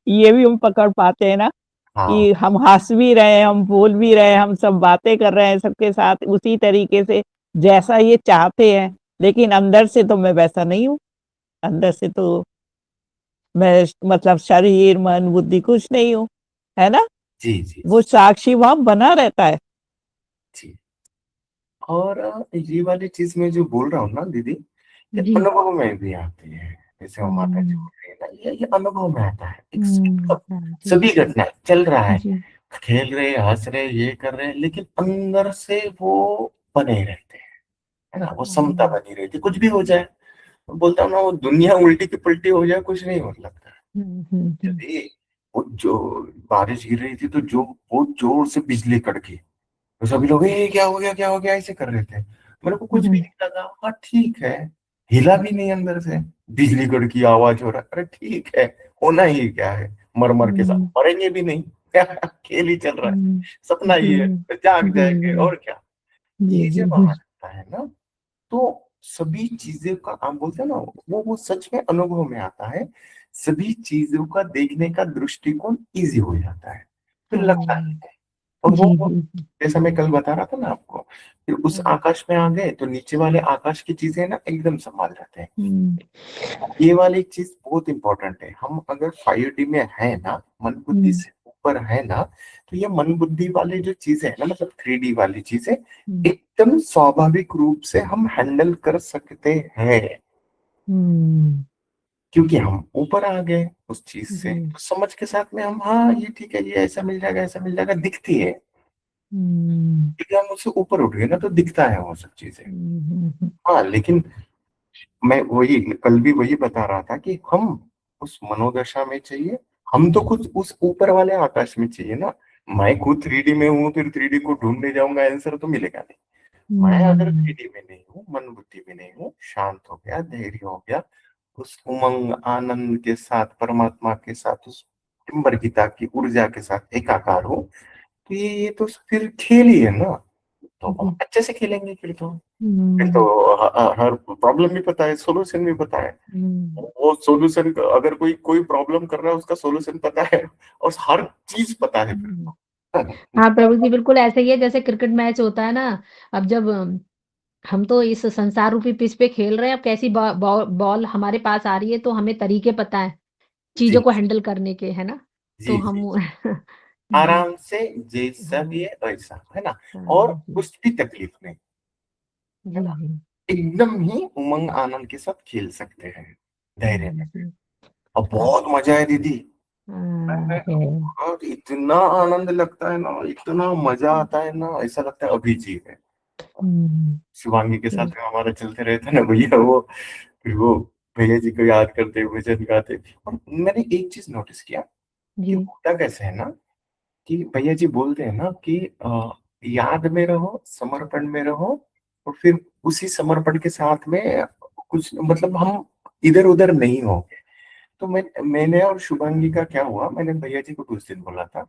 ये भी हम पकड़ पाते हैं ना हाँ कि हम हँस भी रहे हैं, हम बोल भी रहे हैं, हम सब बातें कर रहे हैं सबके साथ उसी तरीके से जैसा ये चाहते हैं, लेकिन अंदर से तो मैं वैसा नहीं हूँ। अंदर से तो मैं मतलब शरीर, मन, बुद्धि कुछ नहीं हूँ, है ना? जी जी वो साक्षी भाव बना रहता है। जी। और ये वाली चीज में जो बोल रहा हूँ ना दीदी, ये जी। अनुभव में भी आती है। जैसे वो माता जी हुँ, बोल रही है ना, ये अनुभव में आता है। हुँ, मतलब हाँ जी, सभी घटनाएं चल रहा है, जी। खेल रहे, हंस रहे, ये कर रहे हैं, लेकिन अंदर से वो बने रहते हैं, है ना, वो समता हुँ, बनी रहती है, कुछ भी हो जाए। बोलता हूँ ना, वो दुनिया उल्टी की पलटी हो जाए, कुछ नहीं हो लगता है। हुँ, हुँ, हुँ, यदि वो जो बारिश गिर रही थी, तो जो बहुत जोर से बिजली कड़की, तो सभी लोग ए क्या हो गया, क्या हो गया, ऐसे कर रहे थे। मेरे को कुछ भी हुँ, नहीं लगा, हाँ ठीक है। हिला भी नहीं अंदर से। बिजली कड़की आवाज हो रहा है, अरे ठीक है, होना ही क्या है, मर मर के साथ हुँ, मरेंगे भी नहीं। खेल ही चल रहा है, हुँ, सपना ही जी, है, जाग जी, जाएंगे और क्या। जी, ये जी, जब आ जी। जाता है ना, तो सभी चीजें का, आप बोलते हैं ना, वो सच में अनुभव में आता है। सभी चीजों का देखने का दृष्टिकोण इजी हो जाता है, फिर लगता हाँ, है। और जी, वो, जी, जैसा मैं कल बता रहा था ना आपको, फिर उस हुँ, आकाश में आ गए, तो नीचे वाले आकाश की चीजें ना एकदम संभाल जाते हैं। हुँ, ये वाली चीज बहुत इंपॉर्टेंट है। हम अगर 5D में है ना, मन बुद्धि हुँ, से ऊपर है ना, तो ये मन बुद्धि वाली जो चीजें है ना, मतलब 3D वाली चीजें, हुँ, एकदम स्वाभाविक रूप से हम हैंडल कर सकते हैं। हुँ, क्योंकि हम ऊपर आ गए उस चीज से, जी, तो समझ के साथ में हम, हाँ ये ठीक है, ये ऐसा मिल जाएगा, ऐसा मिल जाएगा, दिखती है। हुँ, क्योंकि हम उससे ऊपर उठ गए ना, तो दिखता है वो सब चीजें। हुँ, हुँ, हुँ, हाँ, लेकिन मैं वही कल भी वही बता रहा था कि हम उस मनोदशा में चाहिए। हम तो खुद उस ऊपर वाले आकाश में चाहिए ना। मैं खुद 3D में हूँ, फिर 3D को ढूंढने जाऊंगा, आंसर तो मिलेगा नहीं। मैं अगर हुँ, 3D में नहीं हूँ, मन बुद्धि में नहीं हूँ, शांत हो गया, धैर्य हो गया, उस उमंग आनंद के साथ, परमात्मा के साथ, उस टिम्बर गीता की ऊर्जा के साथ एकाकार हो, तो ये तो फिर खेल ही है ना। तो हम जी, अच्छे से खेलेंगे फिर तो हुँ, हर प्रॉब्लम भी पता है, सॉल्यूशन भी पता है। हुँ, वो सॉल्यूशन, अगर कोई कोई प्रॉब्लम कर रहा है, उसका सॉल्यूशन पता है, और हर चीज पता है फिर हुँ। तो। हाँ, प्रभु जी बिल्कुल ऐसा ही है जैसे क्रिकेट मैच होता है ना, अब जब हम तो इस संसार रूपी पिच पे खेल रहे हैं, अब कैसी बॉल हमारे पास आ रही है तो हमें तरीके पता है, जी चीज़ों को जी हैंडल करने के, है ना? तो जी जी हम जी। जी, आराम से, जैसा भी हाँ, है वैसा, है ना। और हाँ, जी, कुछ भी तकलीफ नहीं, है जी, ना, जी, एकदम ही उमंग आनंद के साथ खेल सकते हैं, धैर्य में। जी, और हाँ, बहुत मजा है दीदी। हाँ, है। और इतना आनंद लगता है ना, इतना मजा आता है ना, ऐसा लगता है अभी जी है। हुँ, शिवांगी के साथ जी, में हमारा चलते रहता है ना भैया, वो फिर वो भैया जी को याद करते, भजन गाते। और मैंने एक चीज नोटिस किया कि जी, होता कैसे है ना, कि भैया जी बोलते हैं ना कि याद में रहो, समर्पण में रहो, और फिर उसी समर्पण के साथ में कुछ, मतलब हम इधर उधर नहीं होंगे। तो मैंने और शुभांगी का क्या हुआ, मैंने भैया जी को कुछ दिन बोला था,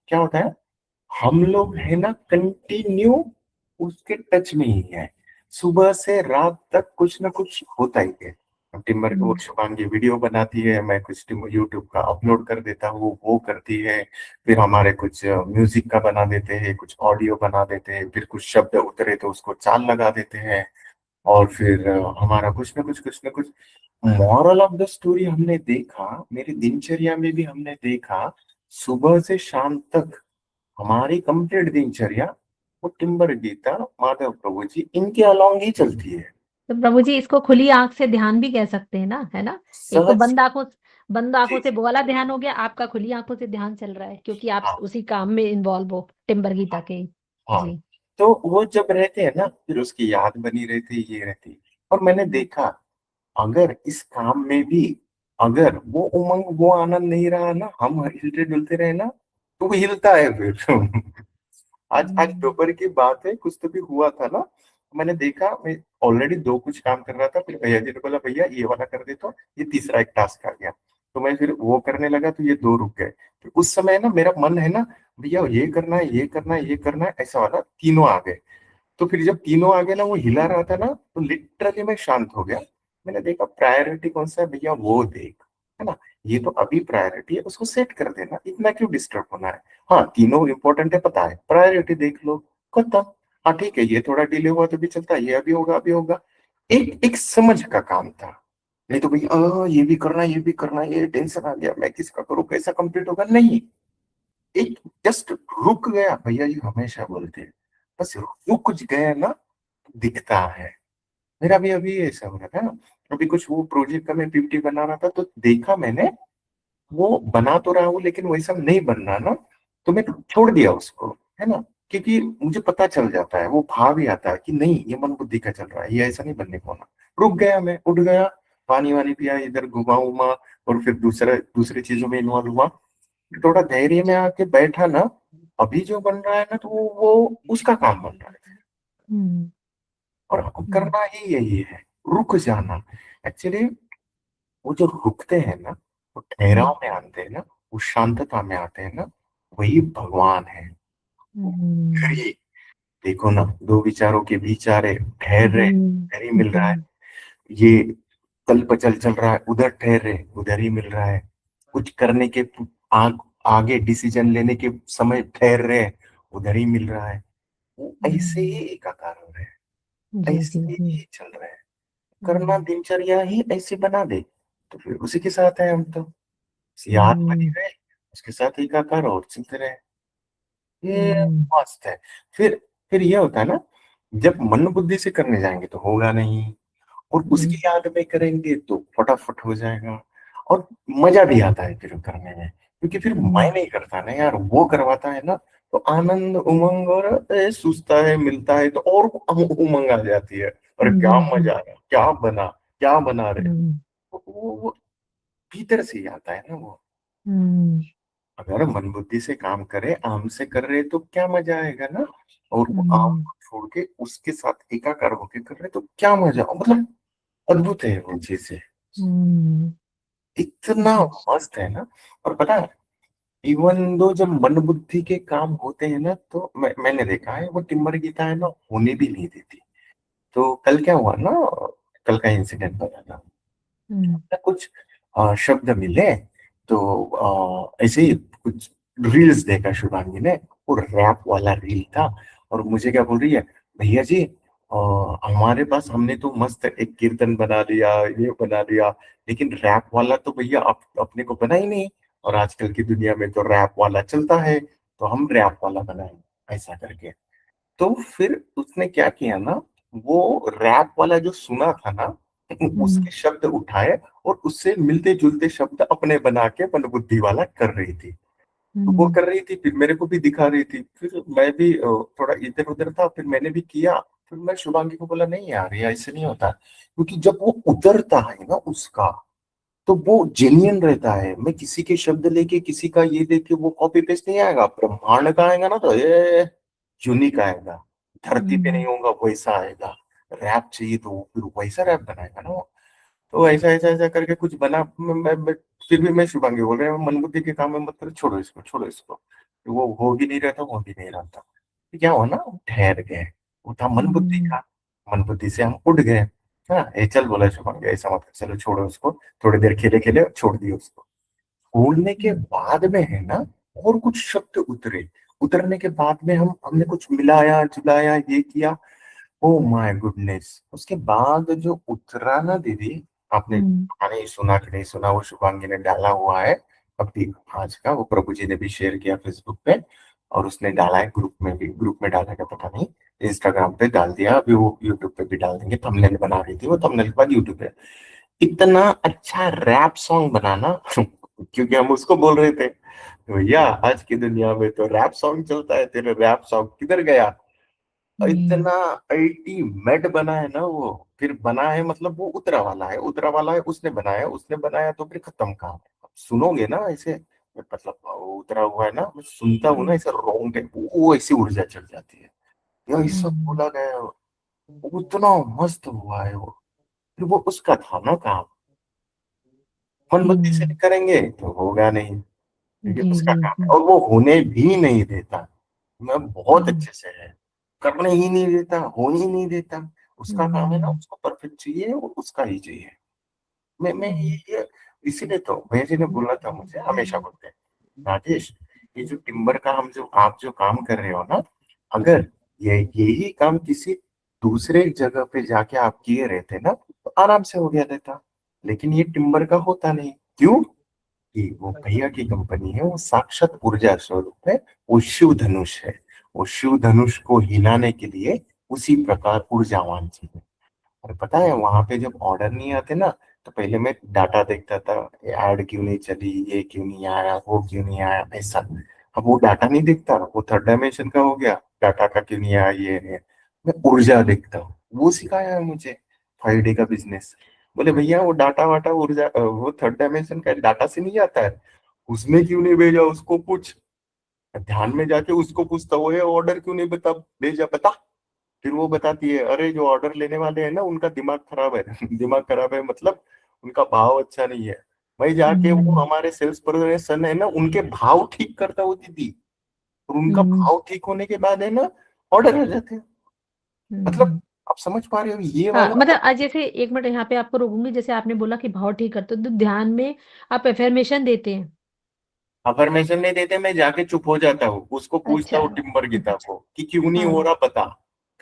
क्या होता है, हम लोग है ना कंटिन्यू उसके टच में ही है, सुबह से रात तक कुछ ना कुछ होता ही है। टिम्बर वो शुभांगी वीडियो बनाती है, मैं कुछ यूट्यूब का अपलोड कर देता हूँ, वो करती है। फिर हमारे कुछ म्यूजिक का बना देते हैं, कुछ ऑडियो बना देते हैं, फिर कुछ शब्द उतरे तो उसको चाल लगा देते हैं। और फिर हमारा कुछ ना कुछ मॉरल ऑफ द स्टोरी हमने देखा, मेरी दिनचर्या में भी हमने देखा, सुबह से शाम तक हमारी कंप्लीट दिनचर्या वो टिम्बर गीता, माधव प्रभु जी इनके अलॉन्ग ही चलती है। तो प्रभु जी इसको खुली आंख से ध्यान भी कह सकते हैं ना, है ना? एक तो सहज। बंद आंखों जी से वो वाला ध्यान हो गया, आपका खुली आंखों से ध्यान चल रहा है क्योंकि आप हाँ उसी काम में इन्वॉल्व हो, टिम्बर गीता हाँ के। हाँ। जी। तो वो जब रहते हैं ना, फिर उसकी याद बनी रहती, ये रहती। और मैंने देखा, अगर इस काम में भी अगर वो उमंग वो आनंद नहीं रहा ना, हम हिलते डुलते रहे ना, तो वो हिलता है फिर। आज आज हम्म। दोपहर की बात है, कुछ तो भी हुआ था ना, मैंने देखा, मैं ऑलरेडी दो कुछ काम कर रहा था, फिर भैया जी ने बोला भैया ये वाला कर दे, तो ये तीसरा एक टास्क आ गया। तो मैं फिर वो करने लगा, तो ये दो रुक गए। तो उस समय ना मेरा मन है ना, भैया ये करना है, ये करना है, ये करना है, ऐसा वाला तीनों आ गए। तो फिर जब तीनों आगे ना वो हिला रहा था ना, तो लिटरली मैं शांत हो गया। मैंने देखा प्रायोरिटी कौन सा है भैया, वो देख, है ना, ये तो अभी प्रायोरिटी है, उसको सेट कर देना, इतना क्यों डिस्टर्ब होना है। हाँ तीनों इंपॉर्टेंट है पता है, प्रायोरिटी देख लो, खत्म। हाँ ठीक है, ये थोड़ा डिले हुआ तो भी चलता है, ये अभी होगा अभी होगा। एक एक समझ का काम था। नहीं तो भैया ये भी करना, ये भी करना, ये टेंशन आ गया, मैं किसका करूँ, कैसा कंप्लीट होगा, नहीं। एक जस्ट रुक गया, भैया जी हमेशा बोलते हैं, बस रुक गए ना, दिखता है। मेरा भी अभी ऐसा हो रहा था ना, अभी कुछ वो प्रोजेक्ट का मैं पीपीटी बना रहा था, तो देखा मैंने, वो बना तो रहा हूँ लेकिन वैसा नहीं बन रहा ना, तो मैं छोड़ दिया उसको, है ना। क्योंकि मुझे पता चल जाता है, वो भाव ही आता है कि नहीं ये मन बुद्धि का चल रहा है, ये ऐसा नहीं बनने को ना। रुक गया, मैं उठ गया, पानी वानी पिया, इधर घुमा उमा, और फिर दूसरी चीजों में इन्वॉल्व हुआ। थोड़ा धैर्य में आके बैठा ना, अभी जो बन रहा है ना, तो वो उसका काम बन रहा है। हम्म। और हम्म। करना ही यही है, रुक जाना। एक्चुअली वो जो रुकते हैं ना, वो ठहराव में आते हैं ना, वो शांतता में आते हैं ना, वही भगवान है। हम्म। फिर ये देखो ना, दो विचारों के बीच आ रहे, ठहर रहे, इधर ही मिल रहा है। हम्म। ये कल पचल चल रहा है, उधर ठहर रहे, उधर ही मिल रहा है। कुछ करने के आग, आगे डिसीजन लेने के समय ठहर रहे, उधर ही मिल रहा है। वो ऐसे ही हम्म। एकाकार हो रहे हैं, जी जी ऐसे जी। ही चल रहे हैं। करना हम्म। दिनचर्या ही ऐसे बना दे, तो फिर उसी के साथ है हम तो, याद बनी हम्म। रहे, उसके साथ एकाकार और चलते रहे, ये हम्म। मस्त है। फिर फिर ये होता है ना, जब मन बुद्धि से करने जाएंगे तो होगा नहीं, और हम्म। उसकी याद में करेंगे तो फटाफट हो जाएगा। और मजा भी आता है फिर करने में, क्योंकि फिर मैं हम्म। नहीं करता ना यार, वो करवाता है ना, तो आनंद उमंग, और सूझता है मिलता है तो और उमंग आ जाती है। और क्या जी जी। मजा आ रहा, क्या बना रहे, हम्म। वो भीतर से ही आता है ना वो। हम्म। अगर मन बुद्धि से काम करे, आम से कर रहे तो क्या मजा आएगा ना। और वो आम हम्म। को छोड़ के उसके साथ एकाकार होके कर रहे तो क्या मजा, मतलब अद्भुत है वो चीजें, हम्म। इतना जी। मस्त है ना। और पता है, इवन दो जब मन बुद्धि के काम होते हैं ना, तो मैंने देखा है वो टिम्बर गीता है ना, होने भी नहीं देती। तो कल क्या हुआ ना, कल का इंसिडेंट बता था। हम्म। कुछ शब्द मिले, तो ऐसे ही कुछ रील्स देखा शुभांगी ने, वो रैप वाला रील था। और मुझे क्या बोल रही है, भैया जी हमारे पास, हमने तो मस्त एक कीर्तन बना लिया, ये बना लिया, लेकिन रैप वाला तो भैया अपने को बना ही नहीं। और आजकल की दुनिया में तो रैप वाला चलता है, तो हम रैप वाला बनाए, ऐसा करके। तो फिर उसने क्या किया ना, वो रैप वाला जो सुना था ना, हम्म। उसके शब्द उठाए, और उससे मिलते जुलते शब्द अपने बना के मनबुद्धि वाला कर रही थी। तो वो हम्म। कर रही थी, फिर मेरे को भी दिखा रही थी, फिर मैं भी थोड़ा इधर उधर था, फिर मैंने भी किया। फिर मैं शुभांगी को बोला नहीं यार, ये ऐसे नहीं होता, क्योंकि जब वो उतरता है ना उसका, तो वो जेन्युइन रहता है। मैं किसी के शब्द लेके, किसी का ये लेके वो कॉपी पेस्ट नहीं आएगा, ब्रह्मांड का आएगा ना, तो ये यूनिक आएगा। धरती पे नहीं हम्म। होगा वैसा आएगा। रैप चाहिए तो वो फिर वैसा रैप बनाएगा ना वो। तो ऐसा ऐसा ऐसा करके कुछ बना। फिर भी मैं शुभांगी बोल रहे हैं, मन बुद्धि के काम में मत करो, छोड़ो इसको, छोड़ो इसको। तो वो हो भी नहीं रहा था, हो भी नहीं रहा था। तो क्या हुआ ना, ठहर गए, वो था मन बुद्धि हम्म। का। मन बुद्धि से हम उठ गए। हाँ ये चल बोला शुभम, ऐसा मत कर, चलो छोड़ो उसको, थोड़ी देर खेले खेले छोड़ दिए उसको। छोड़ने के बाद में है ना, और कुछ शब्द उतरे, उतरने के बाद में हमने कुछ मिलाया जुलाया ये किया। ओ माय गुडनेस, उसके बाद जो उतरा ना दीदी, आपने हम्म पता नहीं सुना कि नहीं सुना, वो शुभांगी ने डाला हुआ है अभी आज का, वो प्रभु जी ने भी शेयर किया फेसबुक पे, और उसने डाला है ग्रुप में भी, ग्रुप में डाला क्या पता नहीं, इंस्टाग्राम पे डाल दिया, अभी वो यूट्यूब पे भी डाल देंगे, थंबनेल बना रही थी वो, थंबनेल के बाद यूट्यूब पे। इतना अच्छा रैप सॉन्ग बनाना क्योंकि हम उसको बोल रहे थे भैया आज की दुनिया में तो रैप सॉन्ग चलता है, तेरे रैप सॉन्ग किधर गया। हम्म इतना अल्टीमेट बना है ना वो, फिर बना है मतलब वो उतरा वाला है, उतरा वाला है, उसने बनाया तो फिर खत्म काम। अब सुनोगे ना ऐसे, मतलब वो उतरा हुआ है ना, मैं सुनता हूँ ना ऐसा रोंगटे, वो ऐसी ऊर्जा चढ़ जाती है, यार ये सब हम्म बोला गया है, उतना मस्त हुआ है वो। फिर वो उसका था ना काम, मन बुद्धि से हम्म, करेंगे तो होगा नहीं, क्योंकि जी उसका जी काम है, जी। और वो होने भी नहीं देता। मैं बहुत हम्म अच्छे से है, करने ही नहीं देता, होने ही नहीं देता। उसका काम है ना, हम्म उसको परफेक्ट चाहिए और उसका ही चाहिए। मैं हम्म ये इसीलिए तो भैया जी ने बोला था मुझे, हमेशा बोलते हैं राजेश, ये जो टिम्बर का हम जो आप जो काम कर रहे हो ना, अगर यही काम किसी दूसरे जगह पे जाके आप किए रहते ना तो आराम से हो गया रहता, लेकिन ये टिम्बर का होता नहीं। क्यों? कि वो भैया की कंपनी है, वो साक्षात ऊर्जा स्वरूप है, वो शिव धनुष है, वो शिव धनुष को हिलाने के लिए उसी प्रकार ऊर्जावान चाहिए। और पता है वहां पे जब ऑर्डर नहीं आते ना, तो पहले मैं डाटा देखता था, ऐड क्यों नहीं चली, ये क्यों नहीं आया, वो क्यों नहीं आया, ऐसा। अब वो डाटा नहीं दिखता, वो थर्ड डायमेंशन का हो गया, डाटा का क्यों नहीं आया ये नहीं, मैं ऊर्जा देखता हूँ, वो सिखाया है मुझे 5D का बिजनेस। बोले भैया वो डाटा वाटा ऊर्जा वो थर्ड डायमेंशन का डाटा से नहीं आता है, उसमें क्यों नहीं भेजा, उसको पूछ, ध्यान में जाके उसको पूछता, वो ये ऑर्डर क्यों नहीं बता भेजा, बता। फिर वो बताती है अरे जो ऑर्डर लेने वाले हैं ना उनका दिमाग खराब है दिमाग खराब है मतलब उनका भाव अच्छा नहीं है। भाई जाके वो हम्म हमारे सेल्स पर्सन है ना, उनके भाव ठीक करता वो दीदी, और उनका हम्म भाव ठीक होने के बाद है ना ऑर्डर आ जाते हैं। मतलब हम्म। आप समझ पा रहे हो ये हाँ वाला मतलब आज जैसे एक मिनट यहाँ पे आपको रोकूंगी, जैसे आपने बोला कि भाव ठीक करते हो तो ध्यान में आप एफर्मेशन देते हैं। अफर्मेशन नहीं देते, मैं जाके चुप हो जाता हूँ, उसको पूछता अच्छा हूँ टिम्बर गीता अच्छा। को कि क्यों नहीं हो हाँ रहा बता।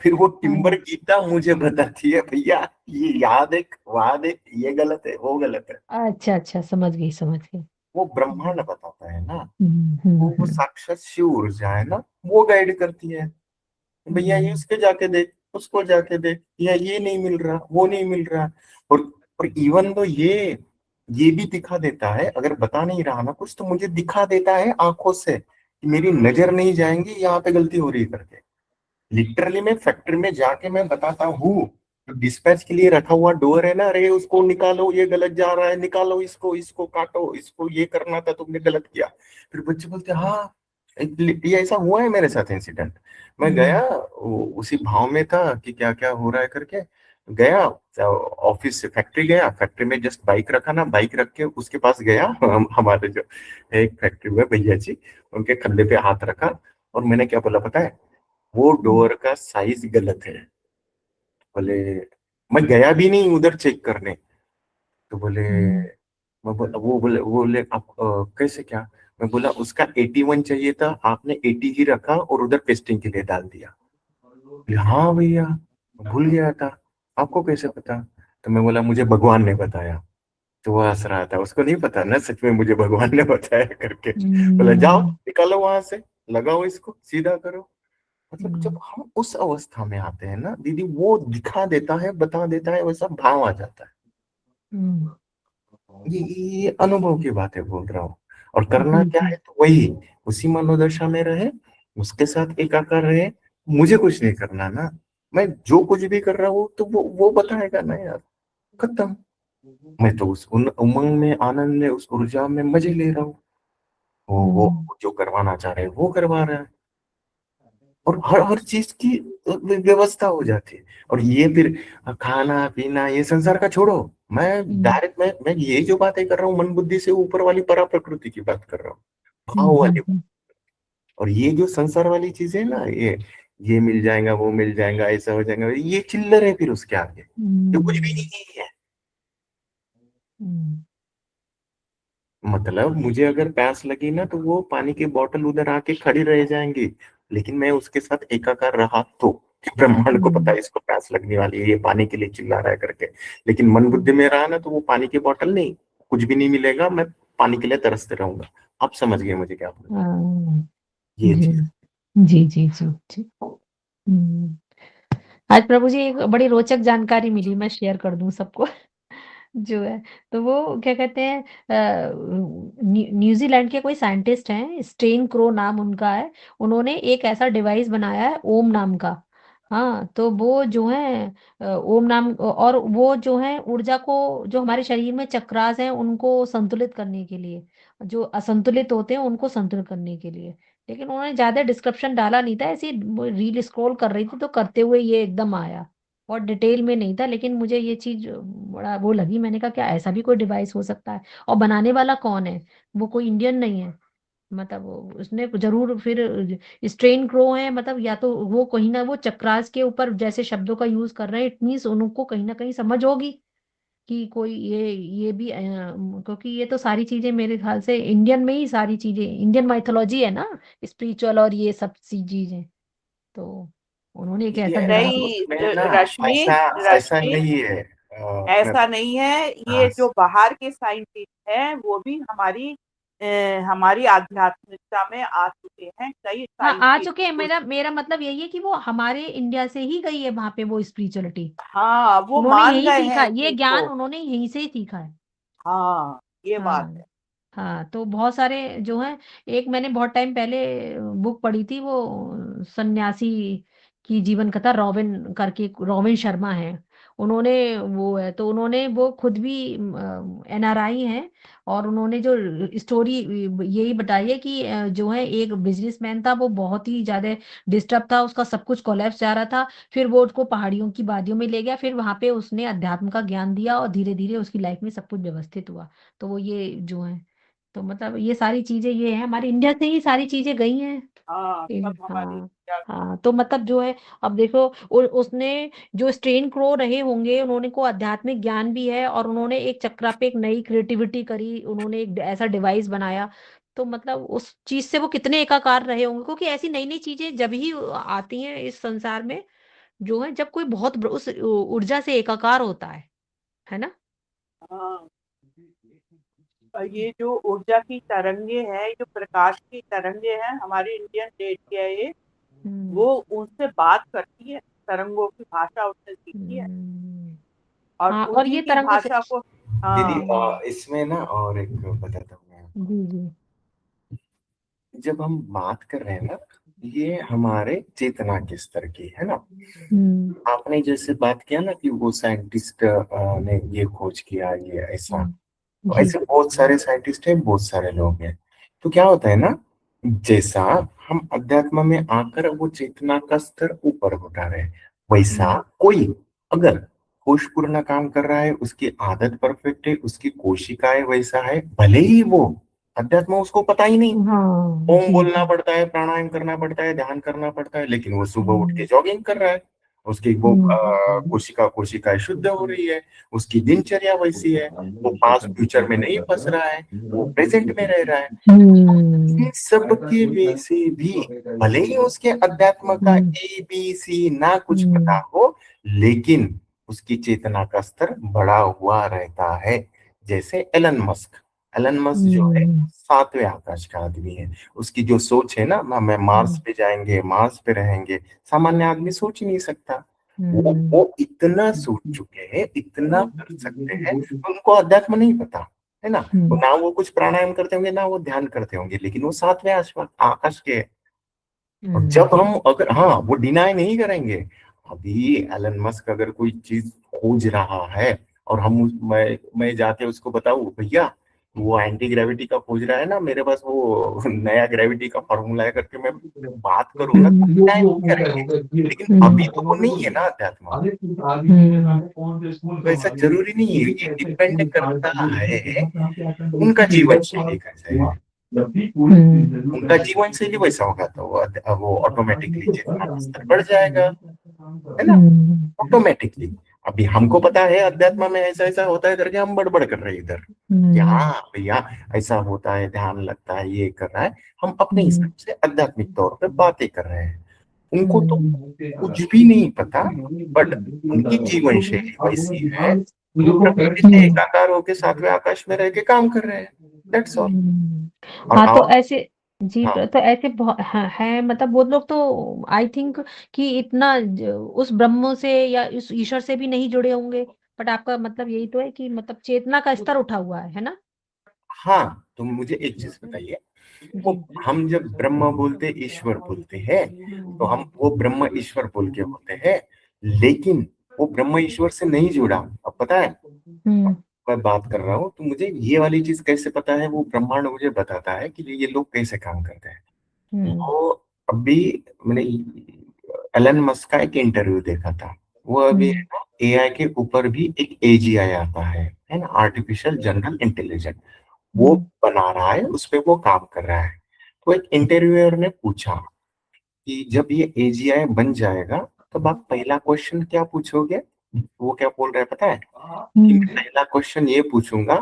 फिर वो टिम्बर हाँ गीता मुझे बताती है भैया ये यहाँ देख वहां देख, ये गलत है वो गलत है। अच्छा अच्छा, समझ गई समझ गई। वो ब्रह्मांड बताता है ना, वो हम्म। साक्षात शिव ऊर्जा है ना, वो गाइड करती है। भैया ये हम्म उसके जाके देख, उसको जाके देख, या ये नहीं मिल रहा वो नहीं मिल रहा। और और इवन तो ये भी दिखा देता है, अगर बता नहीं रहा ना कुछ तो मुझे दिखा देता है आंखों से कि मेरी नजर नहीं जाएंगी यहाँ पे गलती हो रही है करके। लिटरली मैं फैक्ट्री में जाके मैं बताता हूँ, तो डिस्पैच के लिए रखा हुआ डोर है ना, अरे उसको निकालो ये गलत जा रहा है, निकालो इसको, इसको काटो, इसको ये करना था तुमने गलत किया। फिर बच्चे बोलते हाँ ये ऐसा हुआ है मेरे साथ इंसिडेंट। मैं गया हम्म उसी भाव में था कि क्या क्या हो रहा है करके, गया ऑफिस से फैक्ट्री गया, फैक्ट्री में जस्ट बाइक रखा ना, बाइक रख के उसके पास गया हमारे जो एक फैक्ट्री में भैया जी, उनके कंधे पे हाथ रखा, और मैंने क्या बोला पता है, वो हम्म डोर का साइज गलत है। बोले, मैं गया भी नहीं उधर चेक करने, तो बोले, हम्म वो बोले आप कैसे क्या। मैं बोला उसका 81 चाहिए था, आपने 80 ही रखा और उधर पेस्टिंग के लिए डाल दिया। बोले, हाँ भैया भूल गया था, आपको कैसे पता। तो मैं बोला मुझे भगवान ने बताया। तो वो हंस रहा था, उसको नहीं पता ना सच में मुझे भगवान ने बताया करके। बोला जाओ हम्म निकालो वहां से, लगाओ इसको सीधा करो। मतलब जब हम्म हम उस अवस्था में आते हैं ना दीदी, वो दिखा देता है बता देता है, वैसा भाव आ जाता है। हम्म, ये अनुभव की बातें बोल रहा हूँ। और करना जी क्या जी। है तो वही उसी मनोदशा में रहे, उसके साथ एकाकार रहे। मुझे कुछ नहीं करना ना, मैं जो कुछ भी कर रहा हूँ तो वो बताएगा ना यार, खत्म। मैं तो उस उमंग में आनंद में उस ऊर्जा में मजे ले रहा हूँ। हम्म वो जो करवाना चाह रहे हैं वो करवा रहा है, और हर हर चीज की व्यवस्था हो जाती है। और ये फिर खाना पीना ये संसार का छोड़ो, मैं हम्म डायरेक्ट मैं ये जो बातें कर रहा हूँ मन बुद्धि से ऊपर वाली परा प्रकृति की बात कर रहा हूँ, भाव वाली। हम्म। और ये जो संसार वाली चीजें है ना, ये ये मिल जाएगा, वो मिल जाएगा, ऐसा हो जाएगा, ये चिल्लर है फिर उसके आगे, ये कुछ भी हम्म, नहीं है। हम्म, मतलब मुझे अगर प्यास लगी ना, तो वो पानी की बोतल उधर आके खड़ी रह जाएंगी, लेकिन मैं उसके साथ एकाकार रहा तो कि ब्रह्मांड को पता है इसको प्यास लगने वाली है, ये पानी के लिए चिल्ला रहा है करके। लेकिन मन बुद्धि में रहा ना, तो वो पानी की बोतल नहीं, कुछ भी नहीं मिलेगा, मैं पानी के लिए तरसते रहूंगा। आप समझ गए मुझे क्या बोल रहे हैं? हाँ, ये जी चीज। जी जी जी जी। हम्म, आज प्रभु जी एक बड़ी रोचक जानकारी मिली, मैं शेयर कर दूं सबको। जो है, तो वो क्या कहते हैं, न्यूजीलैंड के कोई साइंटिस्ट हैं, स्टेन क्रो नाम उनका है। उन्होंने एक ऐसा डिवाइस बनाया है ओम नाम का। हाँ, तो वो जो है ओम नाम, और वो जो है ऊर्जा को, जो हमारे शरीर में चक्रास हैं उनको संतुलित करने के लिए, जो असंतुलित होते हैं उनको संतुलित करने के लिए। लेकिन उन्होंने ज्यादा डिस्क्रिप्शन डाला नहीं था, ऐसी रील स्क्रॉल कर रही थी तो करते हुए ये एकदम आया, और डिटेल में नहीं था। लेकिन मुझे ये चीज बड़ा वो लगी, मैंने कहा क्या ऐसा भी कोई डिवाइस हो सकता है? और बनाने वाला कौन है? वो कोई इंडियन नहीं है। मतलब उसने जरूर फिर स्ट्रेन क्रो है, मतलब या तो वो कहीं ना, वो चक्रास के ऊपर जैसे शब्दों का यूज कर रहे हैं, इट मीन्स उनको कहीं ना कहीं समझ होगी कि कोई ये भी क्योंकि ये तो सारी चीजें मेरे ख्याल से इंडियन में ही, सारी चीजें इंडियन माइथोलॉजी है ना, स्पिरिचुअल और ये सब सी चीजें। तो उन्होंने एक ये ऐसा डिवाइस। उसमें ना रश्मि ऐसा ऐसा रश्मि नहीं है। मैं ऐसा नहीं है। हाँ, ये जो बाहर के साइंटिस्ट हैं वो भी हमारी आध्यात्मिकता में आ चुके हैं, कई हाँ, आ साइंटिस्ट। चुके हैं, मेरा मेरा मतलब यही है कि वो हमारे इंडिया से ही गई है वहां पे वो स्पिरिचुअलिटी। हाँ, वो उन्होंने मान यही गए सीखा, हैं इस ये चीज ज्ञान को। उन्होंने यहीं से ही सीखा है। हाँ, ये बात हाँ, है। हाँ, तो बहुत सारे जो हैं, एक मैंने बहुत टाइम पहले बुक पढ़ी थी, वो सन्यासी की जीवन कथा, रॉबिन करके, रॉबिन शर्मा है। उन्होंने, वो है, तो उन्होंने वो खुद भी एनआरआई हैं, और उन्होंने जो स्टोरी यही बताई है कि जो है एक बिजनेसमैन था, वो बहुत ही ज्यादा डिस्टर्ब था, उसका सब कुछ कोलैप्स जा रहा था। फिर वो उसको पहाड़ियों की वादियों में ले गया, फिर वहां पे उसने अध्यात्म का ज्ञान दिया, और धीरे धीरे उसकी लाइफ में सब कुछ व्यवस्थित हुआ। तो वो ये जो है, तो मतलब ये सारी चीजें ये है, हमारे इंडिया से ही सारी चीजें गई हैं। हाँ, सब हमारी हाँ, इंडिया। हाँ, तो मतलब जो है, अब देखो, उसने जो स्ट्रेन क्रो रहे होंगे, उन्होंने को आध्यात्मिक ज्ञान भी है, और उन्होंने एक चक्रा पे एक नई क्रिएटिविटी करी, उन्होंने एक ऐसा डिवाइस बनाया। तो मतलब उस चीज से वो कितने एकाकार रहे होंगे, क्योंकि ऐसी नई नई चीजें जब ही आती हैं इस संसार में, जो है जब कोई बहुत उस ऊर्जा से एकाकार होता है ना। हाँ, और ये जो ऊर्जा की तरंगे हैं, जो प्रकाश की तरंगे हैं, हमारी इंडियन डेट की है ये। हम्म, वो उनसे बात करती है, तरंगों की भाषा उसने सीखी है, हम्म, और हाँ, और उन्हीं ये की तरंगों से। भाषा को। दीदी हाँ। इसमें ना और एक बताता हूँ मैं आपको। जी जी। जब हम बात कर रहे हैं ना, ये हमारे चेतना के स्तर की है ना। हम्म, आपने जैसे बात किया ना कि वो साइंटिस्ट ने ये खोज किया, ये ऐसा, तो जी। ऐसे बहुत सारे साइंटिस्ट हैं, बहुत सारे लोग हैं। तो क्या होता है ना, जैसा हम अध्यात्म में आकर वो चेतना का स्तर ऊपर उठा रहे हैं, वैसा कोई अगर होशपूर्ण काम कर रहा है, उसकी आदत परफेक्ट है, उसकी कोशिकाएं वैसा है, भले ही वो अध्यात्म उसको पता ही नहीं, हाँ, ओम जी बोलना जी। पड़ता है, प्राणायाम करना पड़ता है, ध्यान करना पड़ता है, लेकिन वो सुबह उठ के हम्म, जॉगिंग कर रहा है, उसकी वो हम्म, कोशिकाएं शुद्ध हो रही है, उसकी दिनचर्या वैसी है, वो पास्ट फ्यूचर में नहीं फंस रहा है, वो प्रेजेंट में रह रहा है। इन सब के वे से भी भले ही उसके अध्यात्म का हम्म, ABC ना कुछ पता हम्म, हो, लेकिन उसकी चेतना का स्तर बढ़ा हुआ रहता है। जैसे एलन मस्क जो है हम्म, 7वें आकाश का आदमी है। उसकी जो सोच है ना, मैं मार्स पे जाएंगे, मार्स पे रहेंगे, सामान्य आदमी सोच ही नहीं सकता। वो इतना सोच चुके हैं, इतना कर सकते हैं, उनको अध्यात्म नहीं पता है ना। वो हम्म, ना वो कुछ प्राणायाम करते होंगे, ना वो ध्यान करते होंगे, लेकिन वो 7वें आकाश के हैं। और जब हम अगर, हाँ, वो डिनाई नहीं करेंगे। अभी एलन मस्क अगर कोई चीज खोज रहा है, और मैं जाके उसको बताऊं, भैया वो एंटी ग्रेविटी का खोज रहा है ना, मेरे पास वो नया ग्रेविटी का फॉर्मूला है करके मैं बात करूंगा, तो डिनाई नहीं करेंगे। लेकिन अभी तो वो नहीं है ना अध्यात्म में। तो ऐसा जरूरी नहीं है, ये डिपेंड करता है उनका जीवन शैली कैसे है। उनका जीवन शैली वैसा होगा तो वो ऑटोमेटिकली चेतना का स्तर बढ़ जाएगा, है ना, ऑटोमेटिकली। अभी हमको पता है अध्यात्म में ऐसा ऐसा होता है करके हम बड़बड़ कर रहे हैं इधर कि हाँ भैया ऐसा होता है, ध्यान लगता है, ये कर रहा है, हम अपने हिसाब से आध्यात्मिक तौर पे बातें कर रहे हैं। उनको तो कुछ भी नहीं पता, बट उनकी जीवन शैली वैसी है, वो प्रकृति से एकाकार होकर सातवें आकाश में रह के काम कर रहे हैं, दैट्स ऑल। और हाँ तो ऐसे जी हाँ तो ऐसे बहुत है मतलब वो लोग तो आई थिंक कि इतना उस ब्रह्म से या उस ईश्वर से भी नहीं जुड़े होंगे, बट आपका मतलब यही तो है कि मतलब चेतना का स्तर उठा हुआ है ना। हाँ, तो मुझे एक चीज बताइए, वो जी हम जब ब्रह्म बोलते ईश्वर बोलते हैं तो हम वो ब्रह्म ईश्वर बोल के होते हैं, लेकिन वो ब्रह्म ईश्वर से नहीं जुड़ा। अब पता है मैं बात कर रहा हूँ तो मुझे ये वाली चीज कैसे पता है, वो ब्रह्मांड मुझे बताता है कि ये लोग कैसे काम करते हैं। वो अभी मैंने एलन मस्क का एक इंटरव्यू देखा था, वो अभी है ना एआई के ऊपर भी एक एजीआई आता है ना, आर्टिफिशियल जनरल इंटेलिजेंस, वो बना रहा है, उस पे वो काम कर रहा है। तो एक इंटरव्यूअर ने पूछा कि जब ये एजीआई बन जाएगा तब आप पहला क्वेश्चन क्या पूछोगे। वो क्या बोल रहा है पता है कि मैं पहला क्वेश्चन ये पूछूंगा,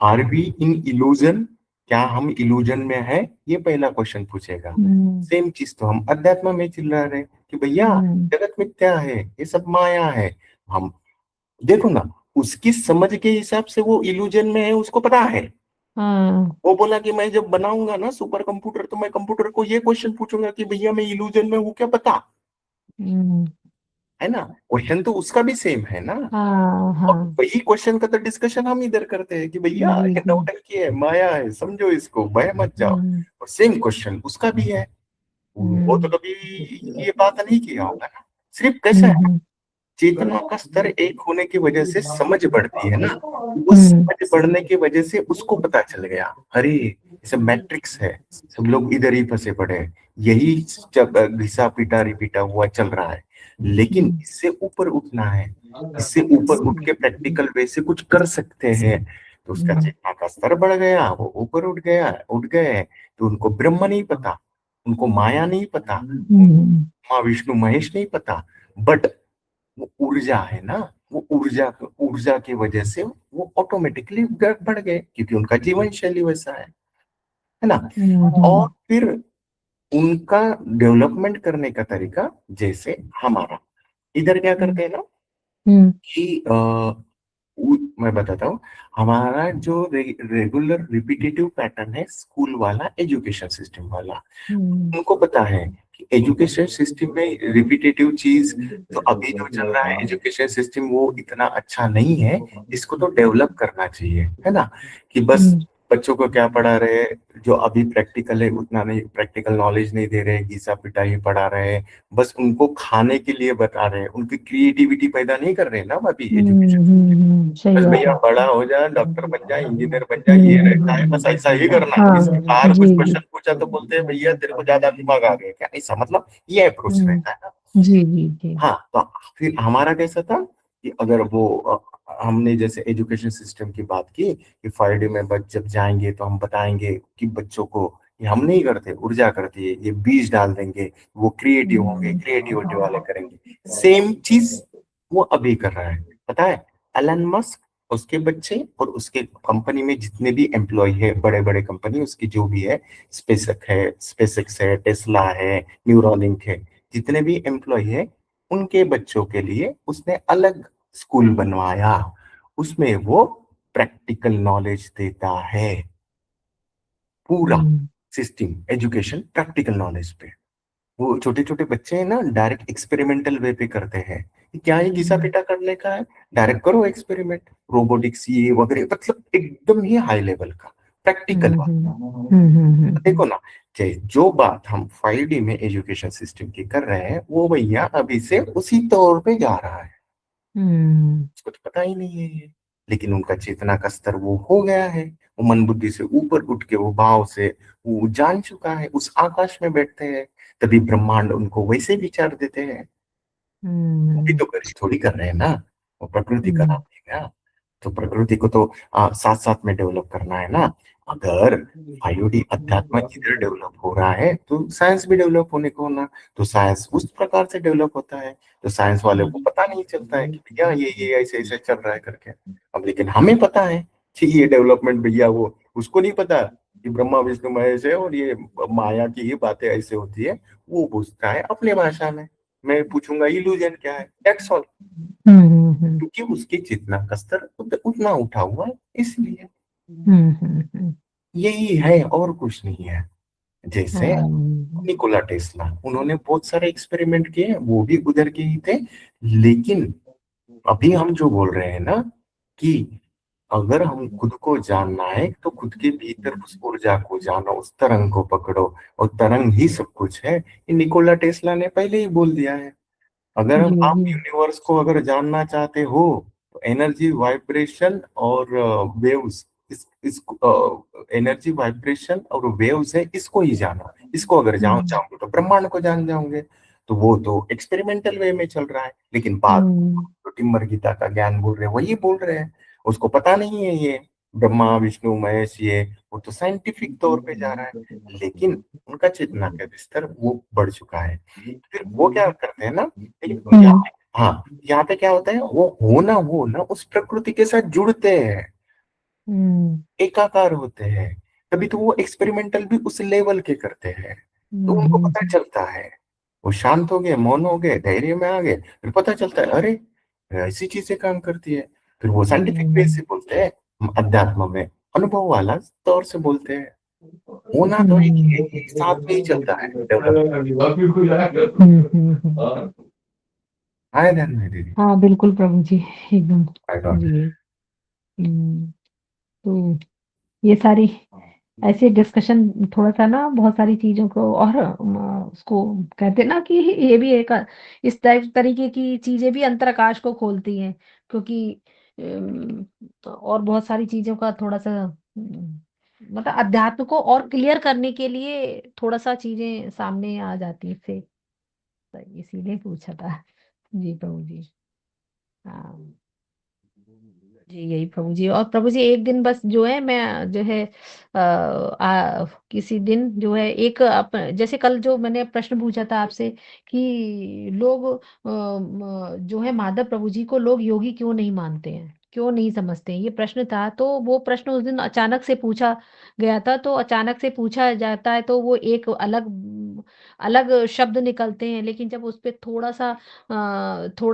आर वी इन इल्यूजन, क्या हम इल्यूजन में है, ये पहला क्वेश्चन पूछेगा। सेम चीज तो हम अध्यात्म में चिल्ला रहे कि भैया जगत मिथ्या है, ये सब माया है। हम देखो ना, उसकी समझ के हिसाब से वो इल्यूजन में है, उसको पता है। वो बोला कि मैं जब बनाऊंगा ना सुपर कंप्यूटर तो मैं कंप्यूटर को ये क्वेश्चन पूछूंगा कि भैया मैं इल्यूजन में हूँ क्या पता, है ना। क्वेश्चन तो उसका भी सेम है ना, और वही क्वेश्चन का तो डिस्कशन हम इधर करते हैं कि भैया ये नौटंकी है, माया है, समझो इसको, भय मत जाओ। और सेम क्वेश्चन उसका भी है, वो तो कभी ये बात नहीं किया होगा ना। सिर्फ कैसा है, चेतना का स्तर एक होने की वजह से समझ बढ़ती है ना, उस समझ बढ़ने की वजह से उसको पता चल गया, अरे जैसे मैट्रिक्स है, सब लोग इधर ही फंसे पड़े हैं, यही घिसा पीटा रिपीटा हुआ चल रहा है, लेकिन इससे ऊपर उठना है, इससे ऊपर उठ के प्रैक्टिकल वे से कुछ कर सकते हैं। तो उसका चेतना का स्तर बढ़ गया, वो ऊपर उठ गया, उठ गए। तो उनको ब्रह्म नहीं पता, उनको माया नहीं पता, माँ विष्णु महेश नहीं पता, बट वो ऊर्जा है ना, वो ऊर्जा की वजह से वो ऑटोमेटिकली बढ़ गए क्योंकि उनका जीवन शैली वैसा है ना। और फिर उनका डेवलपमेंट करने का तरीका जैसे हमारा इधर क्या करते हैं ना कि मैं बताता हूँ, हमारा जो रेगुलर रिपीटेटिव पैटर्न है स्कूल वाला, एजुकेशन सिस्टम वाला, उनको पता है कि एजुकेशन सिस्टम में रिपीटेटिव चीज तो अभी जो चल रहा है एजुकेशन सिस्टम वो इतना अच्छा नहीं है, इसको तो डेवलप करना चाहिए, है ना। कि बस बच्चों को क्या पढ़ा रहे, जो अभी प्रैक्टिकल है उतना नहीं, प्रैक्टिकल नॉलेज नहीं दे रहे, घिसा पिटाई पढ़ा रहे हैं, बस उनको खाने के लिए बता रहे हैं, उनकी क्रिएटिविटी पैदा नहीं कर रहे ना अभी एजुकेशन। सही बस बात भैया है। बड़ा हो जा, डॉक्टर बन जा, इंजीनियर बन जा, ये रहता है, बस ऐसा ही करना है। इसके बाहर कुछ क्वेश्चन पूछा तो बोलते हैं भैया तेरे को ज्यादा दिमाग आ गया क्या, ऐसा मतलब ये अप्रोच रहता है ना। जी जी जी हाँ, तो फिर हमारा कैसा था कि अगर वो हमने जैसे एजुकेशन सिस्टम की बात की कि 5D में बच्चे जब जाएंगे तो हम बताएंगे कि बच्चों को, ये हम नहीं करते, ऊर्जा करती है, ये बीज डाल देंगे, वो क्रिएटिव होंगे, क्रिएटिविटी वाले करेंगे। सेम चीज वो अभी कर रहा है, पता है। एलन मस्क, उसके बच्चे और उसके कंपनी में जितने भी एम्प्लॉय है, बड़े बड़े कंपनी उसकी जो भी है, स्पेसएक्स है, टेस्ला है, न्यूरोलिंक है, जितने भी एम्प्लॉय है उनके बच्चों के लिए उसने अलग स्कूल बनवाया, उसमें वो प्रैक्टिकल नॉलेज देता है, पूरा सिस्टम एजुकेशन प्रैक्टिकल नॉलेज पे। वो छोटे छोटे बच्चे हैं ना, डायरेक्ट एक्सपेरिमेंटल वे पे करते हैं कि क्या ये घिसा पिटा करने का है, डायरेक्ट करो एक्सपेरिमेंट, रोबोटिक्स ये वगैरह, मतलब एकदम ही हाई लेवल का प्रैक्टिकल। देखो ना, जो बात हम 5D में एजुकेशन सिस्टम की कर रहे हैं वो भैया अभी से उसी तौर पे जा रहा है, उसको तो पता ही नहीं है ये, लेकिन उनका चेतना का स्तर वो हो गया है, वो मन बुद्धि से ऊपर उठ के वो भाव से वो जान चुका है, उस आकाश में बैठते हैं, तभी ब्रह्मांड उनको वैसे विचार देते हैं। वो भी तो गरीब थोड़ी कर रहे हैं ना, वो प्रकृति का नाम है ना, तो प्रकृति को तो साथ साथ में डेवलप करना है ना। अगर 5D अध्यात्म इधर डेवलप हो रहा है तो साइंस भी डेवलप होने को ना, तो साइंस उस प्रकार से डेवलप होता है, तो साइंस वाले को पता नहीं चलता है कि भैया ये ऐसे ऐसे चल रहा है करके। अब लेकिन हमें पता है कि ये डेवलपमेंट, भैया वो उसको नहीं पता कि ब्रह्मा विष्णु महेश है और ये माया की ही बातें ऐसे होती है। वो पूछता है अपने भाषा में, मैं पूछूंगा इल्यूजन क्या है, दैट्स ऑल। क्योंकि उसकी जितना का स्तर उतना उठा हुआ है, इसलिए यही है और कुछ नहीं है। जैसे निकोला टेस्ला, उन्होंने बहुत सारे एक्सपेरिमेंट किए, वो भी उधर के ही थे। लेकिन अभी हम जो बोल रहे हैं ना कि अगर हम खुद को जानना है तो खुद के भीतर उस ऊर्जा को जानो, उस तरंग को पकड़ो, और तरंग ही सब कुछ है। ये निकोला टेस्ला ने पहले ही बोल दिया है। अगर आप यूनिवर्स को अगर जानना चाहते हो तो एनर्जी वाइब्रेशन और वेव्स, इसको एनर्जी वाइब्रेशन और वेव्स है, इसको ही जानो। इसको अगर जाओगे तो ब्रह्मांड को जान जाओगे। तो वो तो एक्सपेरिमेंटल वे में चल रहा है, लेकिन बात तो टिम्बर गीता का ज्ञान बोल रहे हैं वही बोल रहे हैं। उसको पता नहीं है ये ब्रह्मा विष्णु महेश, ये वो तो साइंटिफिक तौर पे जा रहा है, लेकिन उनका चेतना का स्तर वो बढ़ चुका है। फिर वो क्या करते हैं ना, हाँ यहाँ पे क्या होता है, वो ना उस प्रकृति के साथ जुड़ते हैं, एकाकार होते हैं। तभी तो वो एक्सपेरिमेंटल भी उस लेवल के करते हैं, तो उनको पता चलता है। वो शांत हो गए, मौन हो गए, धैर्य में आ गए, फिर पता चलता है अरे ऐसी चीजें काम करती है। फिर वो साइंटिफिक वे से बोलते हैं, अध्यात्म में अनुभव वाला तौर से बोलते हैं। होना तो एक ही साथ में ही चलता है डेवलपमेंट। आए ध्यान में दीदी? हाँ बिल्कुल प्रभु जी, एकदम आई डोंट। जी। तो ये सारी ऐसे डिस्कशन थोड़ा सा ना बहुत सारी चीजों को और उसको कहते हैं ना कि ये भी एक इस तरीके की चीजें भी अंतराकाश को खोलती हैं, क्योंकि और बहुत सारी चीजों का थोड़ा सा मतलब अध्यात्म को और क्लियर करने के लिए थोड़ा सा चीजें सामने आ जाती हैं इससे, तो इसीलिए पूछा था। जी प्रभु जी। हाँ जी यही प्रभु जी। और प्रभु जी एक दिन बस जो है मैं जो है किसी दिन जो है एक जैसे कल जो मैंने प्रश्न पूछा था आपसे कि लोग जो है माधव प्रभु जी को लोग योगी क्यों नहीं मानते हैं, क्यों नहीं समझते हैं, ये प्रश्न था। तो वो प्रश्न उस दिन अचानक से पूछा गया था, तो अचानक से पूछा जाता है तो वो एक अलग अलग शब्द निकलते हैं, लेकिन जब उस पे थोड़ा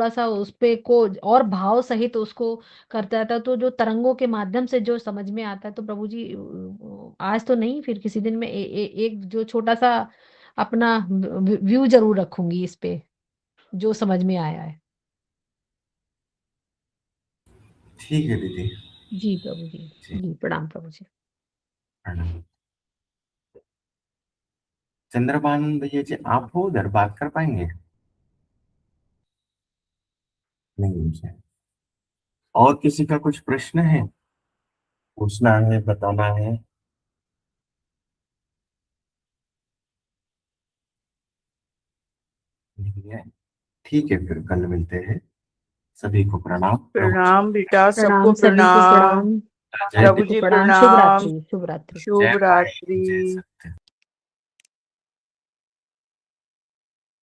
सा उस पे को और भाव सहित उसको करता था तो जो तरंगों के माध्यम से जो समझ में आता है, तो प्रभु जी आज तो नहीं, फिर किसी दिन में एक जो छोटा सा अपना व्यू जरूर रखूंगी इस पे जो समझ में आया है। ठीक है दीदी। जी प्रभु जी। जी प्रणाम प्रभु जी। प्रणाम। चंद्रभान भैया जी, आप हो उधर, बात कर पाएंगे? नहीं मुझे। और किसी का कुछ प्रश्न है, पूछना है, बताना है? नहीं है। ठीक है, फिर कल मिलते हैं। सभी को प्रणाम। प्रणाम बेटा, सबको प्रणाम सभी को प्रणाम। प्रणाम। जय प्रभु सबको जी प्रणाम। शुभ प्रणाम। रात्रि शुभ रात्रि। शुभ रात्रि।